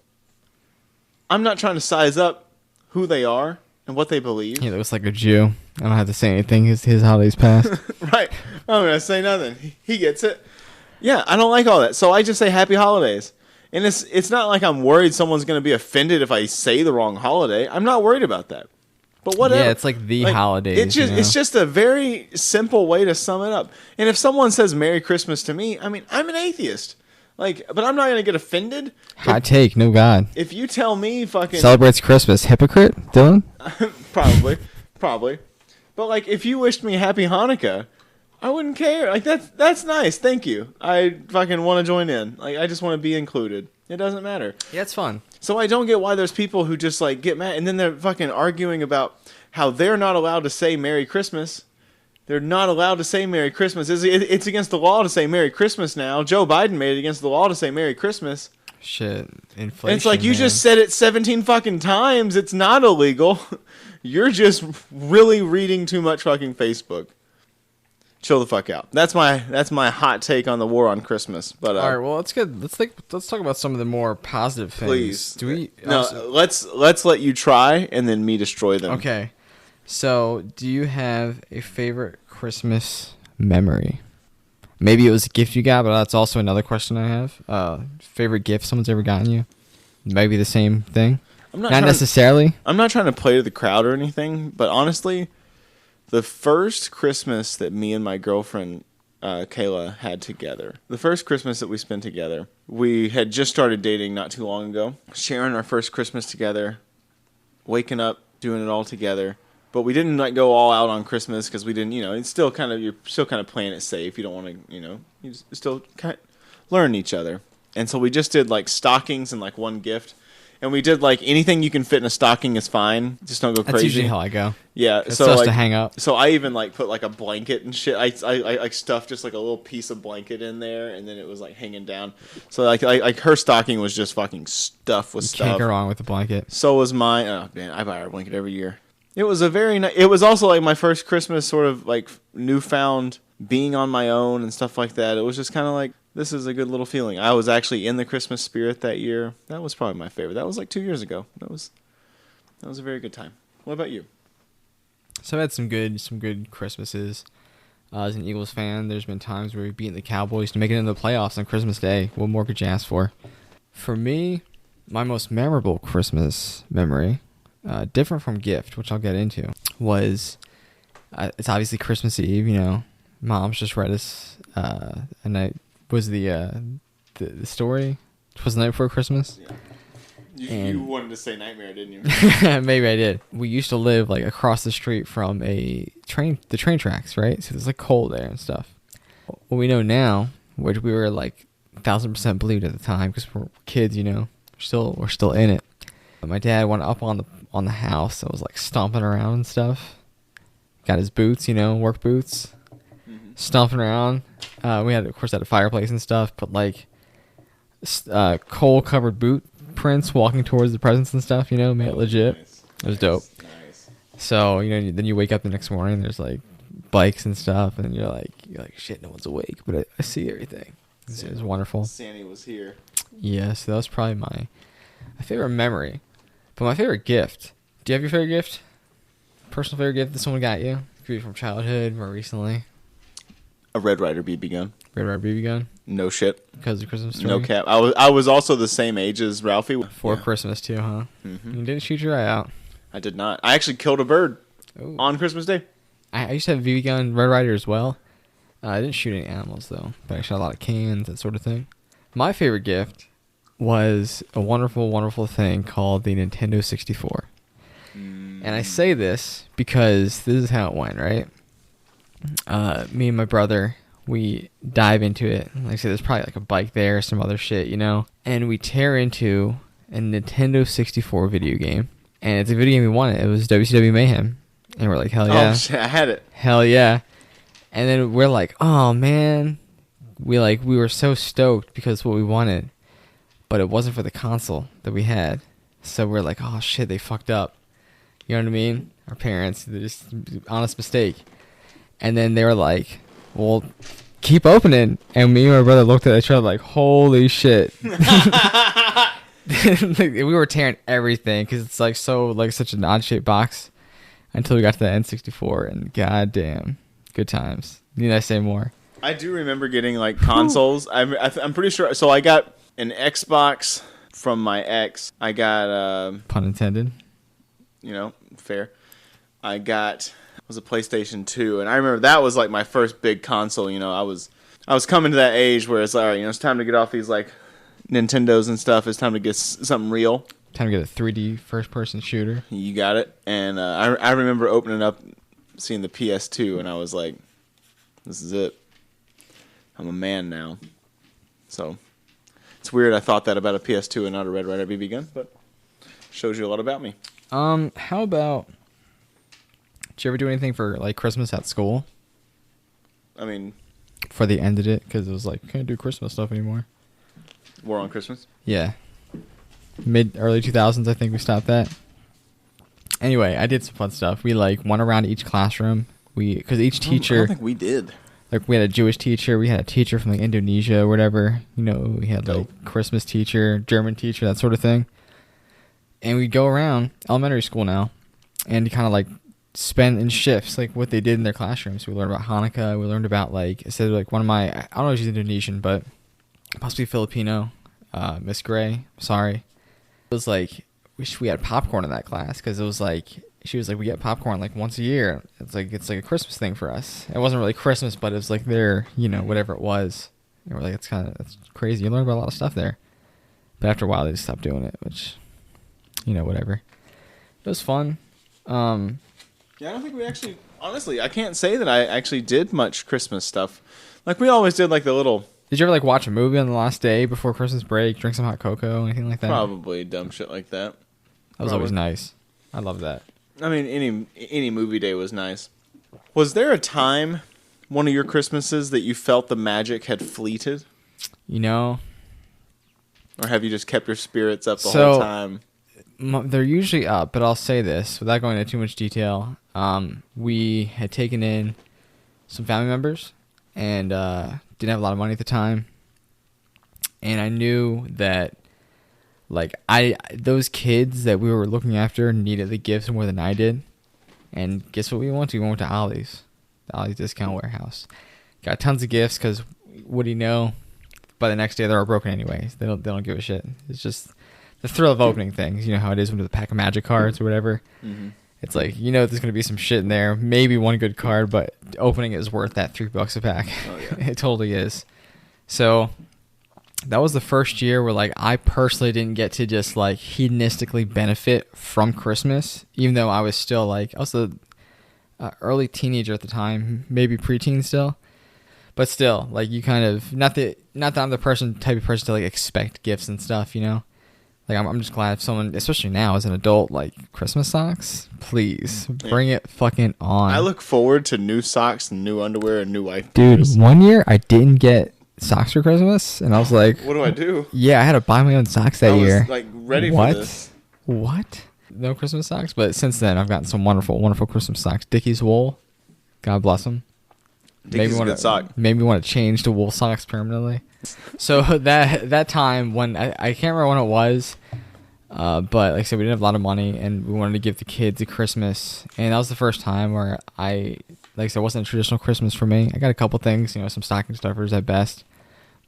[SPEAKER 1] I'm not trying to size up who they are and what they believe.
[SPEAKER 2] He looks like a Jew. I don't have to say anything. His holidays passed.
[SPEAKER 1] Right. I'm going to say nothing. He gets it. Yeah, I don't like all that. So I just say Happy Holidays. And it's not like I'm worried someone's going to be offended if I say the wrong holiday. I'm not worried about that. But whatever.
[SPEAKER 2] Yeah, it's like the holidays.
[SPEAKER 1] It's just a very simple way to sum it up. And if someone says Merry Christmas to me, I mean, I'm an atheist. Like, but I'm not gonna get offended.
[SPEAKER 2] Hot take, no God.
[SPEAKER 1] If you tell me fucking
[SPEAKER 2] Celebrates Christmas. Hypocrite, Dylan?
[SPEAKER 1] probably. But like, if you wished me Happy Hanukkah, I wouldn't care. Like, that's nice. Thank you. I fucking want to join in. Like, I just want to be included. It doesn't matter.
[SPEAKER 2] Yeah, it's fun.
[SPEAKER 1] So I don't get why there's people who just like get mad and then they're fucking arguing about how they're not allowed to say Merry Christmas. They're not allowed to say Merry Christmas. It's against the law to say Merry Christmas now. Joe Biden made it against the law to say Merry Christmas.
[SPEAKER 2] Shit, inflation.
[SPEAKER 1] And it's like, you just said it 17 fucking times. It's not illegal. You're just really reading too much fucking Facebook. Chill the fuck out. That's my hot take on the war on Christmas. But
[SPEAKER 2] all right, well, that's good. Let's talk about some of the more positive things.
[SPEAKER 1] Please.
[SPEAKER 2] Do we?
[SPEAKER 1] No, let's let you try and then me destroy them.
[SPEAKER 2] Okay. So, do you have a favorite Christmas memory? Maybe it was a gift you got, but that's also another question I have. Favorite gift someone's ever gotten you? Maybe the same thing. Not necessarily.
[SPEAKER 1] I'm not trying to play to the crowd or anything, but honestly, the first Christmas that me and my girlfriend, Kayla, had together, the first Christmas that we spent together, we had just started dating not too long ago, sharing our first Christmas together, waking up, doing it all together. But we didn't like go all out on Christmas because we didn't, it's still you're still kind of playing it safe. You don't want to, you still kind of learn each other. And so we just did like stockings and like one gift. And we did like anything you can fit in a stocking is fine. Just don't go crazy.
[SPEAKER 2] That's usually how I go.
[SPEAKER 1] Yeah.
[SPEAKER 2] It's
[SPEAKER 1] so
[SPEAKER 2] supposed
[SPEAKER 1] like,
[SPEAKER 2] to hang up.
[SPEAKER 1] So I even like put like a blanket and shit. I like stuffed just like a little piece of blanket in there and then it was like hanging down. So like her stocking was just fucking stuffed with stuff.
[SPEAKER 2] Can't go wrong with the blanket.
[SPEAKER 1] So was mine. Oh man, I buy our blanket every year. It was it was also like my first Christmas sort of like newfound being on my own and stuff like that. It was just kind of like, this is a good little feeling. I was actually in the Christmas spirit that year. That was probably my favorite. That was like 2 years ago. That was a very good time. What about you?
[SPEAKER 2] So I've had some good Christmases. As an Eagles fan, there's been times where we've beaten the Cowboys to make it into the playoffs on Christmas Day. What more could you ask for? For me, my most memorable Christmas memory, different from gift, which I'll get into, was it's obviously Christmas Eve. Mom's just read us a night was the story. Was the night before Christmas?
[SPEAKER 1] Yeah. You wanted to say nightmare, didn't you?
[SPEAKER 2] Maybe I did. We used to live like across the street from the train tracks, right? So there's like coal there and stuff. What we know now, which we were like 1,000% believed at the time because we're kids, we're still in it. But my dad went up on the house and was like stomping around and stuff. Got his boots, work boots, stomping around. We had, of course, a fireplace and stuff, but like coal covered boot prints walking towards the presents and stuff, made it legit. Nice. It was dope.
[SPEAKER 1] Nice.
[SPEAKER 2] So, then you wake up the next morning, there's like bikes and stuff, and you're like, shit, no one's awake, but I see everything. It was wonderful.
[SPEAKER 1] Sandy was here.
[SPEAKER 2] Yeah, so that was probably my favorite memory. But my favorite gift. Do you have your favorite gift? Personal favorite gift that someone got you? It could be from childhood, more recently.
[SPEAKER 1] A Red Ryder BB gun.
[SPEAKER 2] Red Ryder BB gun?
[SPEAKER 1] No shit.
[SPEAKER 2] Because of Christmas story?
[SPEAKER 1] No cap. I was also the same age as Ralphie.
[SPEAKER 2] For Christmas too, huh?
[SPEAKER 1] Mm-hmm.
[SPEAKER 2] You didn't shoot your eye out.
[SPEAKER 1] I did not. I actually killed a bird on Christmas Day.
[SPEAKER 2] I used to have a BB gun, Red Ryder as well. I didn't shoot any animals though, but I shot a lot of cans, that sort of thing. My favorite gift was a wonderful, wonderful thing called the Nintendo 64. And I say this because this is how it went, right? Me and my brother, we dive into it. Like I said, there's probably like a bike there, some other shit, and we tear into a Nintendo 64 video game. And it's a video game we wanted. It was WCW Mayhem. And we're like, hell yeah.
[SPEAKER 1] Oh, shit, I had it.
[SPEAKER 2] Hell yeah. And then we're like, oh, man. We were so stoked because it's what we wanted. But it wasn't for the console that we had. So we're like, oh, shit, they fucked up. You know what I mean? Our parents, they just honest mistake. And then they were like, well, keep opening. And me and my brother looked at each other like, holy shit. We were tearing everything because it's like such an odd shaped box until we got to the N64 and goddamn, good times. Need I say more?
[SPEAKER 1] I do remember getting like consoles. I'm pretty sure. So I got an Xbox from my ex. I got
[SPEAKER 2] pun intended.
[SPEAKER 1] Fair. I got was a PlayStation 2, and I remember that was like my first big console. You know, I was coming to that age where it's like, all right, you know, it's time to get off these like Nintendos and stuff. It's time to get something real.
[SPEAKER 2] Time to get a 3D first-person shooter.
[SPEAKER 1] You got it. And I remember opening up, seeing the PS2, and I was like, this is it. I'm a man now. So it's weird I thought that about a PS2 and not a Red Ryder BB gun, but shows you a lot about me.
[SPEAKER 2] How about, did you ever do anything for like Christmas at school?
[SPEAKER 1] I mean,
[SPEAKER 2] before they ended it, because it was like, can't do Christmas stuff anymore.
[SPEAKER 1] War on Christmas?
[SPEAKER 2] Yeah. Early 2000s, I think we stopped that. Anyway, I did some fun stuff. We like went around each classroom. Because each teacher,
[SPEAKER 1] I don't think we did.
[SPEAKER 2] Like we had a Jewish teacher, we had a teacher from like Indonesia or whatever. You know, we had like Christmas teacher, German teacher, that sort of thing. And we'd go around elementary school now, and kind of like spend in shifts like what they did in their classrooms. We learned about Hanukkah. We learned about like, instead of like one of my, I don't know if she's Indonesian, but possibly Filipino, Miss Gray. Sorry. It was like, we had popcorn in that class, because it was like, she was like, we get popcorn like once a year. It's like a Christmas thing for us. It wasn't really Christmas, but it was like their, you know, whatever it was. And we're like, it's crazy. You learn about a lot of stuff there. But after a while, they just stopped doing it, which, you know, whatever. It was fun.
[SPEAKER 1] Yeah, I don't think we actually, honestly, I can't say that I actually did much Christmas stuff. Like, we always did like the little...
[SPEAKER 2] Did you ever like watch a movie on the last day before Christmas break, drink some hot cocoa, anything like that?
[SPEAKER 1] Probably dumb shit like that.
[SPEAKER 2] That was always nice. I love that.
[SPEAKER 1] I mean, any movie day was nice. Was there a time, one of your Christmases, that you felt the magic had fleeted?
[SPEAKER 2] You know...
[SPEAKER 1] Or have you just kept your spirits up the whole time?
[SPEAKER 2] They're usually up, but I'll say this without going into too much detail. We had taken in some family members and didn't have a lot of money at the time. And I knew that like those kids that we were looking after needed the gifts more than I did. And guess what we went to? We went to Ollie's. The Ollie's Discount Warehouse. Got tons of gifts because, what do you know? By the next day, they're all broken anyways. They don't give a shit. It's just the thrill of opening things. You know how it is when there's a pack of Magic cards or whatever. Mm-hmm. It's like, you know, there's going to be some shit in there. Maybe one good card, but opening it is worth that $3 a pack. Oh, yeah. It totally is. So that was the first year where like I personally didn't get to just like hedonistically benefit from Christmas, even though I was still like, I was an early teenager at the time, maybe preteen still. But still, like, you kind of, not that I'm the type of person to like expect gifts and stuff, you know. Like, I'm just glad if someone, especially now as an adult, like Christmas socks, please bring it fucking on.
[SPEAKER 1] I look forward to new socks and new underwear and new wife
[SPEAKER 2] dude.
[SPEAKER 1] beaters.
[SPEAKER 2] One year I didn't get socks for Christmas, and I was like,
[SPEAKER 1] what do I do?
[SPEAKER 2] Yeah, I had to buy my own socks that year.
[SPEAKER 1] I was like ready for this.
[SPEAKER 2] What? No Christmas socks, but since then I've gotten some wonderful, wonderful Christmas socks. Dickies wool, God bless them.
[SPEAKER 1] Dickies is a good sock.
[SPEAKER 2] Made me want to change to wool socks permanently. So that time when I can't remember when it was, but like I said, we didn't have a lot of money and we wanted to give the kids a Christmas, and that was the first time where like I said, it wasn't a traditional Christmas for me. I got a couple things, you know, some stocking stuffers at best,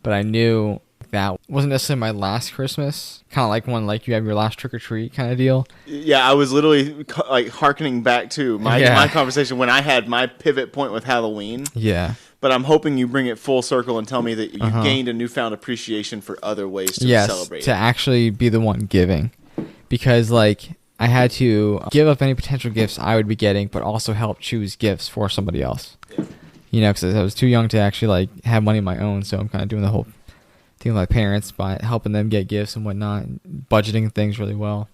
[SPEAKER 2] but I knew that wasn't necessarily my last Christmas. Kind of like when like you have your last trick or treat kind of deal.
[SPEAKER 1] Yeah, I was literally like hearkening back to my conversation when I had my pivot point with Halloween.
[SPEAKER 2] Yeah.
[SPEAKER 1] But I'm hoping you bring it full circle and tell me that you gained a newfound appreciation for other ways to celebrate.
[SPEAKER 2] To actually be the one giving. Because like I had to give up any potential gifts I would be getting, but also help choose gifts for somebody else. Yeah. You know, because I was too young to actually like have money of my own, so I'm kind of doing the whole thing with my parents by helping them get gifts and whatnot, budgeting things really well,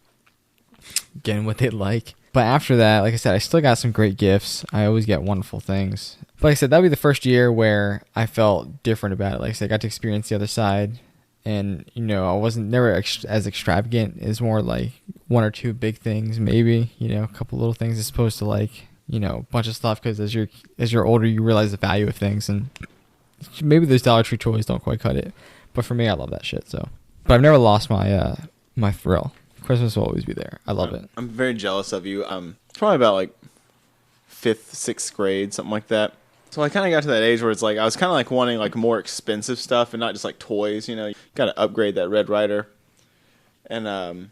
[SPEAKER 2] getting what they'd like. But after that, like I said, I still got some great gifts. I always get wonderful things. But like I said, that would be the first year where I felt different about it. Like I said, I got to experience the other side. And, you know, I wasn't never as extravagant. It's more like one or two big things, maybe, you know, a couple little things as opposed to like, you know, a bunch of stuff. Because as you're older, you realize the value of things. And maybe those Dollar Tree toys don't quite cut it. But for me, I love that shit. So, but I've never lost my my thrill. Christmas will always be there. I love it.
[SPEAKER 1] I'm very jealous of you. Probably about like 5th, 6th grade, something like that. So I kind of got to that age where it's like I was kind of like wanting like more expensive stuff and not just like toys. You know, you got to upgrade that Red Ryder. And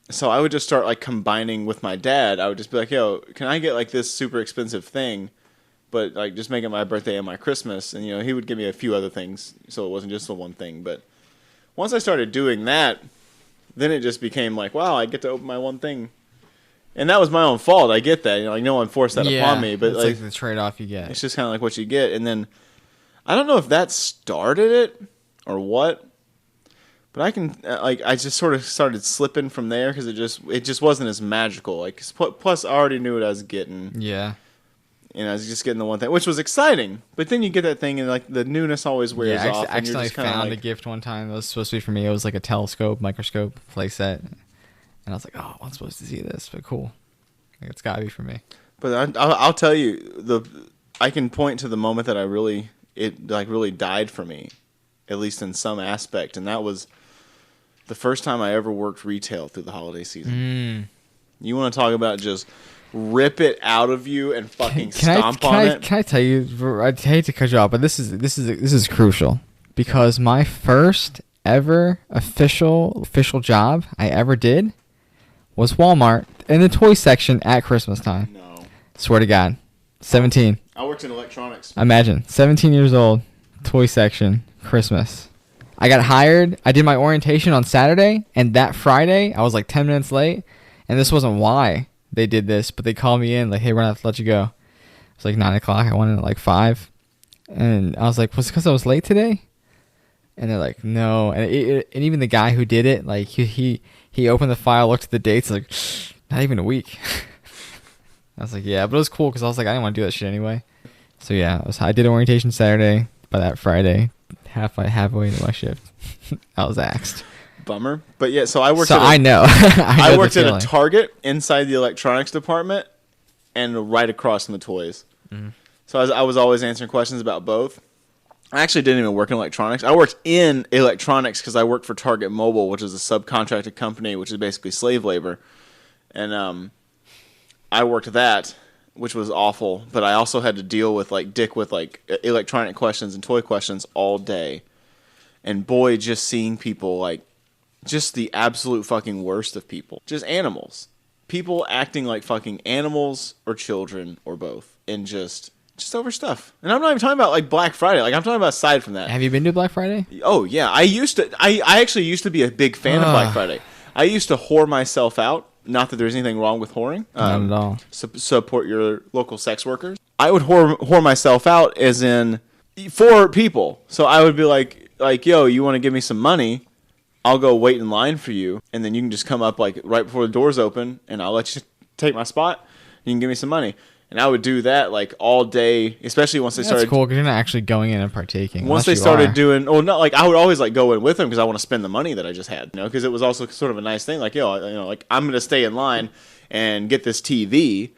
[SPEAKER 1] So I would just start like combining with my dad. I would just be like, yo, can I get like this super expensive thing, but like just make it my birthday and my Christmas? And he would give me a few other things, so it wasn't just the one thing. But once I started doing that, then it just became like, wow, I get to open my one thing. And that was my own fault. I get that. Like no one forced that upon me, but
[SPEAKER 2] it's like the trade-off you get.
[SPEAKER 1] It's just kind of like what you get. And then I don't know if that started it or what. But I just sort of started slipping from there because it just wasn't as magical. Like, plus I already knew what I was getting.
[SPEAKER 2] Yeah.
[SPEAKER 1] And I was just getting the one thing, which was exciting. But then you get that thing, and like the newness always wears off.
[SPEAKER 2] I accidentally found a gift one time that was supposed to be for me. It was like a telescope, microscope playset, and I was like, "Oh, I'm supposed to see this, but cool. Like, it's gotta be for me."
[SPEAKER 1] But I'll tell you, I can point to the moment that it really died for me, at least in some aspect, and that was the first time I ever worked retail through the holiday season. You want to talk about just rip it out of you and fucking stomp on it?
[SPEAKER 2] Can I tell you? I hate to cut you off, but this is crucial because my first ever official job I ever did was Walmart in the toy section at Christmas time.
[SPEAKER 1] No,
[SPEAKER 2] swear to God, 17.
[SPEAKER 1] I worked in electronics.
[SPEAKER 2] Imagine 17 years old, toy section, Christmas. I got hired. I did my orientation on Saturday, and that Friday, I was like 10 minutes late. And this wasn't why they did this, but they called me in, like, hey, we're going to have to let you go. It's like 9 o'clock. I went in at like 5. And I was like, was it because I was late today? And they're like, no. And even the guy who did it, like, he opened the file, looked at the dates, like, not even a week. I was like, yeah, but it was cool because I was like, I didn't want to do that shit anyway. So, yeah, I did orientation Saturday. By that Friday, halfway into my shift, I was axed.
[SPEAKER 1] Bummer. But yeah, so I worked
[SPEAKER 2] I know.
[SPEAKER 1] I worked at a Target inside the electronics department and right across from the toys. Mm-hmm. So I was always answering questions about both. I actually didn't even work in electronics. I worked in electronics because I worked for Target Mobile, which is a subcontracted company, which is basically slave labor. And I worked that, which was awful, but I also had to deal with electronic questions and toy questions all day. And boy, just seeing people like just the absolute fucking worst of people. Just animals. People acting like fucking animals or children or both. And just over stuff. And I'm not even talking about like Black Friday. Like I'm talking about aside from that.
[SPEAKER 2] Have you been to Black Friday?
[SPEAKER 1] Oh yeah. I actually used to be a big fan of Black Friday. I used to whore myself out. Not that there's anything wrong with whoring.
[SPEAKER 2] Not at all.
[SPEAKER 1] Support your local sex workers. I would whore myself out as in for people. So I would be like, yo, you want to give me some money? I'll go wait in line for you, and then you can just come up like right before the doors open, and I'll let you take my spot. You can give me some money. And I would do that like all day, especially once they started. That's
[SPEAKER 2] cool because you're not actually going in and partaking.
[SPEAKER 1] Once they started doing, not like I would always like go in with them because I want to spend the money that I just had, because it was also sort of a nice thing. Like like I'm gonna stay in line and get this TV,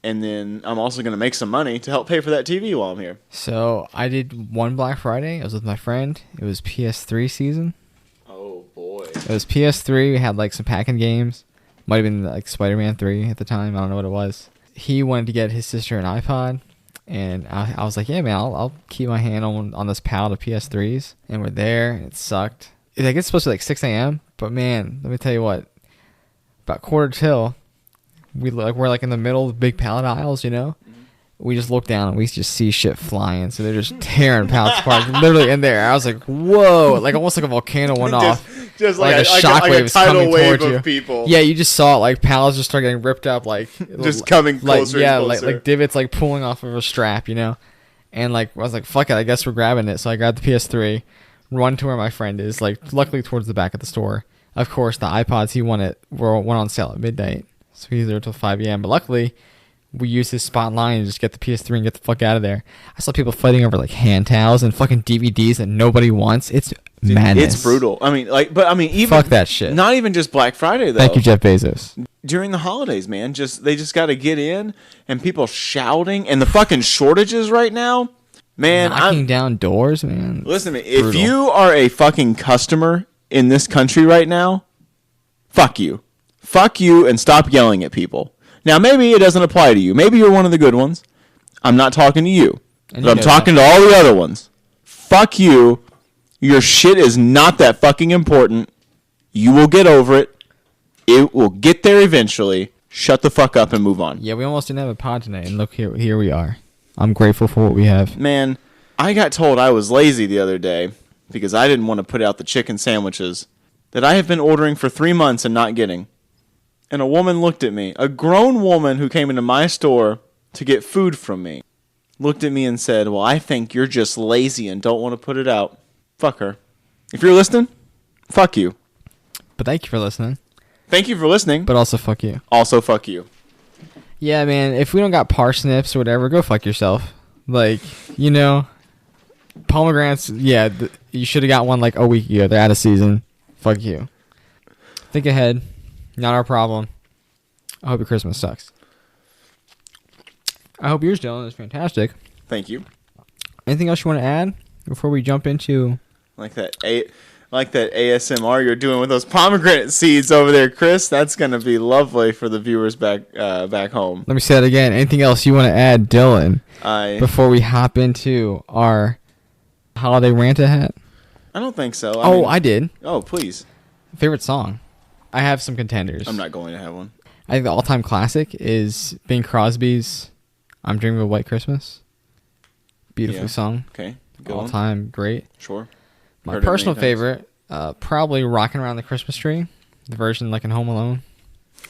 [SPEAKER 1] and then I'm also gonna make some money to help pay for that TV while I'm here.
[SPEAKER 2] So I did one Black Friday. I was with my friend. It was PS3 season.
[SPEAKER 1] Oh boy!
[SPEAKER 2] It was PS3. We had like some packing games. Might have been like Spider-Man 3 at the time. I don't know what it was. He wanted to get his sister an iPod, and I was like, yeah, man, I'll keep my hand on this pallet of PS3s. And we're there, and it sucked. Like, it's supposed to be like 6 a.m., but man, let me tell you what, about quarter till, we're like in the middle of the big pallet aisles, We just look down and we just see shit flying, so they're just tearing pallets apart, literally in there. I was like, whoa, like almost like a volcano went off.
[SPEAKER 1] Just like a shockwave
[SPEAKER 2] tidal wave
[SPEAKER 1] of people.
[SPEAKER 2] Yeah, you just saw it, like pallets just start getting ripped up, like
[SPEAKER 1] just coming closer.
[SPEAKER 2] Yeah,
[SPEAKER 1] and closer.
[SPEAKER 2] like divots like pulling off of a strap, And like I was like, fuck it, I guess we're grabbing it. So I grabbed the PS3, run to where my friend is, like luckily towards the back of the store. Of course, the iPods he wanted went on sale at midnight, so he was there till 5 a.m. But luckily, we used his spot line and just get the PS3 and get the fuck out of there. I saw people fighting over like hand towels and fucking DVDs that nobody wants. It's madness.
[SPEAKER 1] It's brutal. Even
[SPEAKER 2] fuck that shit.
[SPEAKER 1] Not even just Black Friday though.
[SPEAKER 2] Thank you, Jeff Bezos.
[SPEAKER 1] During the holidays, man, they just got to get in, and people shouting, and the fucking shortages right now, man.
[SPEAKER 2] Knocking down doors, man.
[SPEAKER 1] Listen to me. If you are a fucking customer in this country right now, fuck you, and stop yelling at people. Now, maybe it doesn't apply to you. Maybe you're one of the good ones. I'm not talking to you. But I'm talking to all the other ones. Fuck you. Your shit is not that fucking important. You will get over it. It will get there eventually. Shut the fuck up and move on.
[SPEAKER 2] Yeah, we almost didn't have a pod tonight, and look, here we are. I'm grateful for what we have.
[SPEAKER 1] Man, I got told I was lazy the other day because I didn't want to put out the chicken sandwiches that I have been ordering for 3 months and not getting. And a woman looked at me, a grown woman who came into my store to get food from me, looked at me and said, well, I think you're just lazy and don't want to put it out. Fuck her. If you're listening, fuck you.
[SPEAKER 2] But thank you for listening.
[SPEAKER 1] Thank you for listening.
[SPEAKER 2] But also fuck you.
[SPEAKER 1] Also fuck you.
[SPEAKER 2] Yeah, man, if we don't got parsnips or whatever, go fuck yourself. Like, pomegranates, yeah, you should have got one like a week ago. They're out of season. Fuck you. Think ahead. Not our problem. I hope your Christmas sucks. I hope yours, Dylan, is fantastic.
[SPEAKER 1] Thank you.
[SPEAKER 2] Anything else you want to add before we jump into...
[SPEAKER 1] Like that ASMR you're doing with those pomegranate seeds over there, Chris. That's going to be lovely for the viewers back home.
[SPEAKER 2] Let me say that again. Anything else you want to add, Dylan, before we hop into our holiday ranta hat?
[SPEAKER 1] I don't think so.
[SPEAKER 2] I did.
[SPEAKER 1] Oh, please.
[SPEAKER 2] Favorite song? I have some contenders.
[SPEAKER 1] I'm not going to have one.
[SPEAKER 2] I think the all-time classic is Bing Crosby's I'm Dreaming of a White Christmas. Beautiful song.
[SPEAKER 1] Okay.
[SPEAKER 2] All-time great.
[SPEAKER 1] Sure.
[SPEAKER 2] My personal favorite, probably Rockin' Around the Christmas Tree. The version like in Home Alone.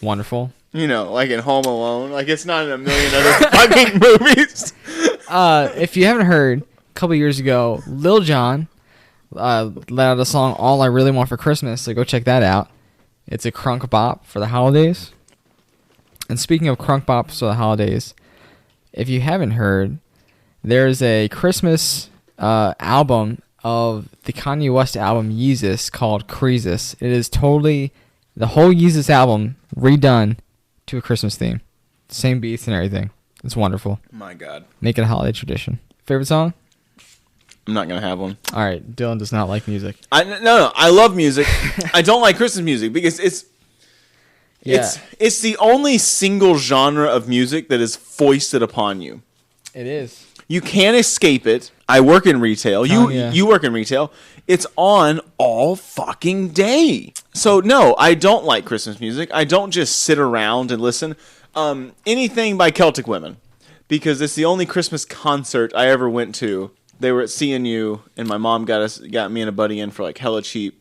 [SPEAKER 2] Wonderful.
[SPEAKER 1] Like in Home Alone. Like it's not in a million other fucking movies.
[SPEAKER 2] If you haven't heard, a couple years ago, Lil Jon let out a song, All I Really Want for Christmas, so go check that out. It's a crunk bop for the holidays. And speaking of crunk bops for the holidays, if you haven't heard, there's a Christmas album of the Kanye West album Yeezus called Creasus. It is totally the whole Yeezus album redone to a Christmas theme. Same beats and everything. It's wonderful.
[SPEAKER 1] My God.
[SPEAKER 2] Make it a holiday tradition. Favorite song?
[SPEAKER 1] I'm not going to have one.
[SPEAKER 2] All right. Dylan does not like music.
[SPEAKER 1] No. I love music. I don't like Christmas music because it's the only single genre of music that is foisted upon you.
[SPEAKER 2] It is.
[SPEAKER 1] You can't escape it. I work in retail. You work in retail. It's on all fucking day. So no, I don't like Christmas music. I don't just sit around and listen. Anything by Celtic Women, because it's the only Christmas concert I ever went to. They were at CNU, and my mom got me and a buddy in for like hella cheap,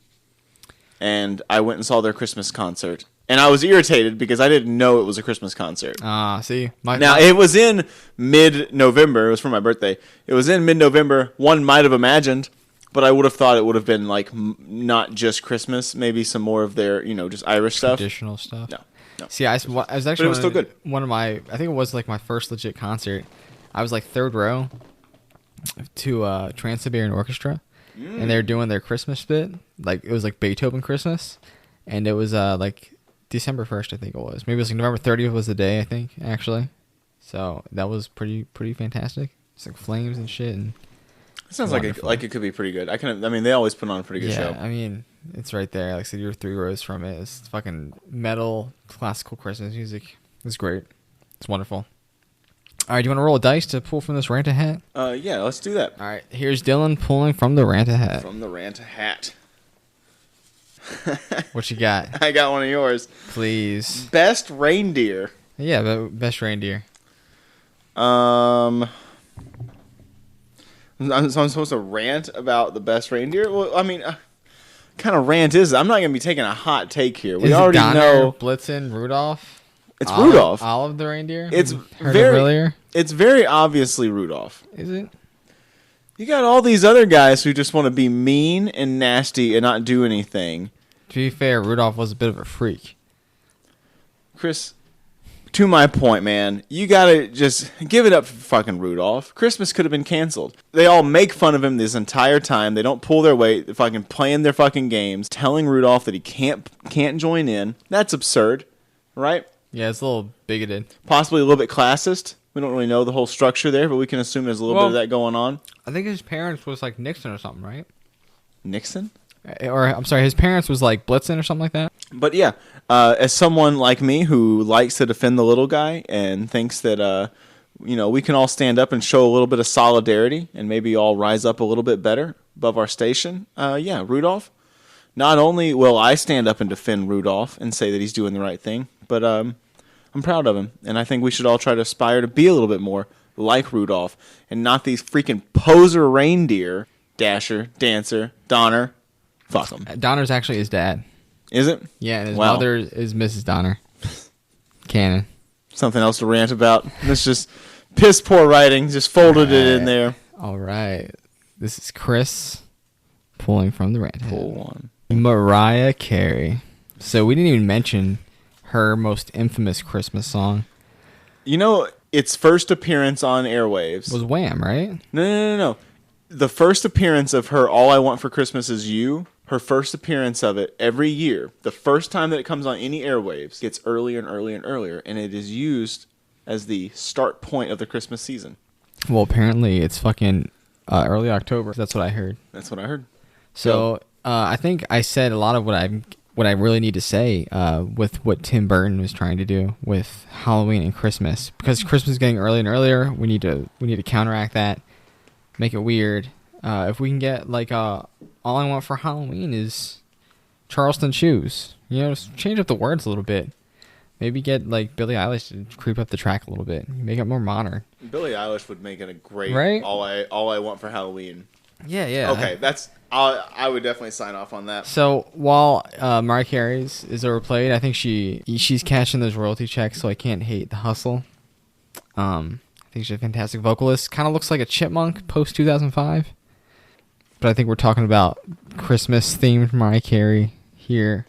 [SPEAKER 1] and I went and saw their Christmas concert. And I was irritated because I didn't know it was a Christmas concert.
[SPEAKER 2] See.
[SPEAKER 1] It was in mid-November. It was for my birthday. It was in mid-November. One might have imagined, but I would have thought it would have been like not just Christmas, maybe some more of their, just Irish stuff.
[SPEAKER 2] Traditional stuff.
[SPEAKER 1] No.
[SPEAKER 2] See, I was actually...
[SPEAKER 1] But it was still good.
[SPEAKER 2] One of my... I think it was like my first legit concert. I was like third row to Trans-Siberian Orchestra, and they were doing their Christmas bit. Like, it was like Beethoven Christmas, and it was like... December 1st, I think it was. Maybe it was like November 30th was the day, I think, actually. So that was pretty fantastic. It's like flames and shit. And
[SPEAKER 1] it sounds like it could be pretty good. They always put on a pretty good show.
[SPEAKER 2] I mean, it's right there. Like I said, you're 3 rows from it. It's fucking metal, classical Christmas music. It's great. It's wonderful. All right, do you want to roll a dice to pull from this Ranta hat?
[SPEAKER 1] Yeah, let's do that.
[SPEAKER 2] All right, here's Dylan pulling from the Ranta hat.
[SPEAKER 1] From the Ranta hat.
[SPEAKER 2] What you got?
[SPEAKER 1] I got one of yours.
[SPEAKER 2] Please.
[SPEAKER 1] Best reindeer.
[SPEAKER 2] Yeah, best reindeer.
[SPEAKER 1] I'm supposed to rant about the best reindeer? Well, I mean, kind of rant is it? I'm not going to be taking a hot take here. We already know
[SPEAKER 2] Blitzen, Rudolph.
[SPEAKER 1] It's Rudolph.
[SPEAKER 2] Olive the reindeer.
[SPEAKER 1] It's very obviously Rudolph.
[SPEAKER 2] Is it?
[SPEAKER 1] You got all these other guys who just want to be mean and nasty and not do anything.
[SPEAKER 2] To be fair, Rudolph was a bit of a freak.
[SPEAKER 1] Chris, to my point, man, you gotta just give it up for fucking Rudolph. Christmas could have been canceled. They all make fun of him this entire time. They don't pull their weight. They're fucking playing their fucking games, telling Rudolph that he can't join in. That's absurd, right?
[SPEAKER 2] Yeah, it's a little bigoted.
[SPEAKER 1] Possibly a little bit classist. We don't really know the whole structure there, but we can assume there's a little bit of that going on.
[SPEAKER 2] I think his parents was like Nixon or something, right?
[SPEAKER 1] Nixon?
[SPEAKER 2] Or, I'm sorry, his parents was like Blitzen or something like that?
[SPEAKER 1] But yeah, as someone like me who likes to defend the little guy and thinks that, we can all stand up and show a little bit of solidarity and maybe all rise up a little bit better above our station. Yeah, Rudolph, not only will I stand up and defend Rudolph and say that he's doing the right thing, but I'm proud of him. And I think we should all try to aspire to be a little bit more like Rudolph and not these freaking poser reindeer. Dasher, Dancer, Donner. Fuck them.
[SPEAKER 2] Donner's actually his dad.
[SPEAKER 1] Is it?
[SPEAKER 2] Yeah, and his mother is Mrs. Donner. Canon.
[SPEAKER 1] Something else to rant about. That's just piss poor writing. Just folded it in there.
[SPEAKER 2] All right. This is Chris pulling from the rant.
[SPEAKER 1] Pull one.
[SPEAKER 2] Mariah Carey. So we didn't even mention her most infamous Christmas song.
[SPEAKER 1] You know, its first appearance on airwaves
[SPEAKER 2] Was Wham, right?
[SPEAKER 1] No. The first appearance of her All I Want for Christmas Is You, her first appearance of it every year, the first time that it comes on any airwaves, gets earlier and earlier and earlier, and it is used as the start point of the Christmas season.
[SPEAKER 2] Well, apparently it's fucking early October. That's what I heard.
[SPEAKER 1] That's what I heard.
[SPEAKER 2] So I think I said a lot of what I really need to say with what Tim Burton was trying to do with Halloween and Christmas, because Christmas is getting earlier and earlier. We need to counteract that, make it weird. If we can get like all I want for Halloween is Charleston shoes. You know, just change up the words a little bit. Maybe get like Billie Eilish to creep up the track a little bit, make it more modern.
[SPEAKER 1] Billie Eilish would make it a great
[SPEAKER 2] right?
[SPEAKER 1] All I Want for Halloween.
[SPEAKER 2] Yeah.
[SPEAKER 1] Okay, I would definitely sign off on that.
[SPEAKER 2] So while Mariah Carey's is overplayed, I think she's cashing those royalty checks, so I can't hate the hustle. I think she's a fantastic vocalist. Kind of looks like a chipmunk post 2005. But I think we're talking about Christmas themed Mariah Carey here.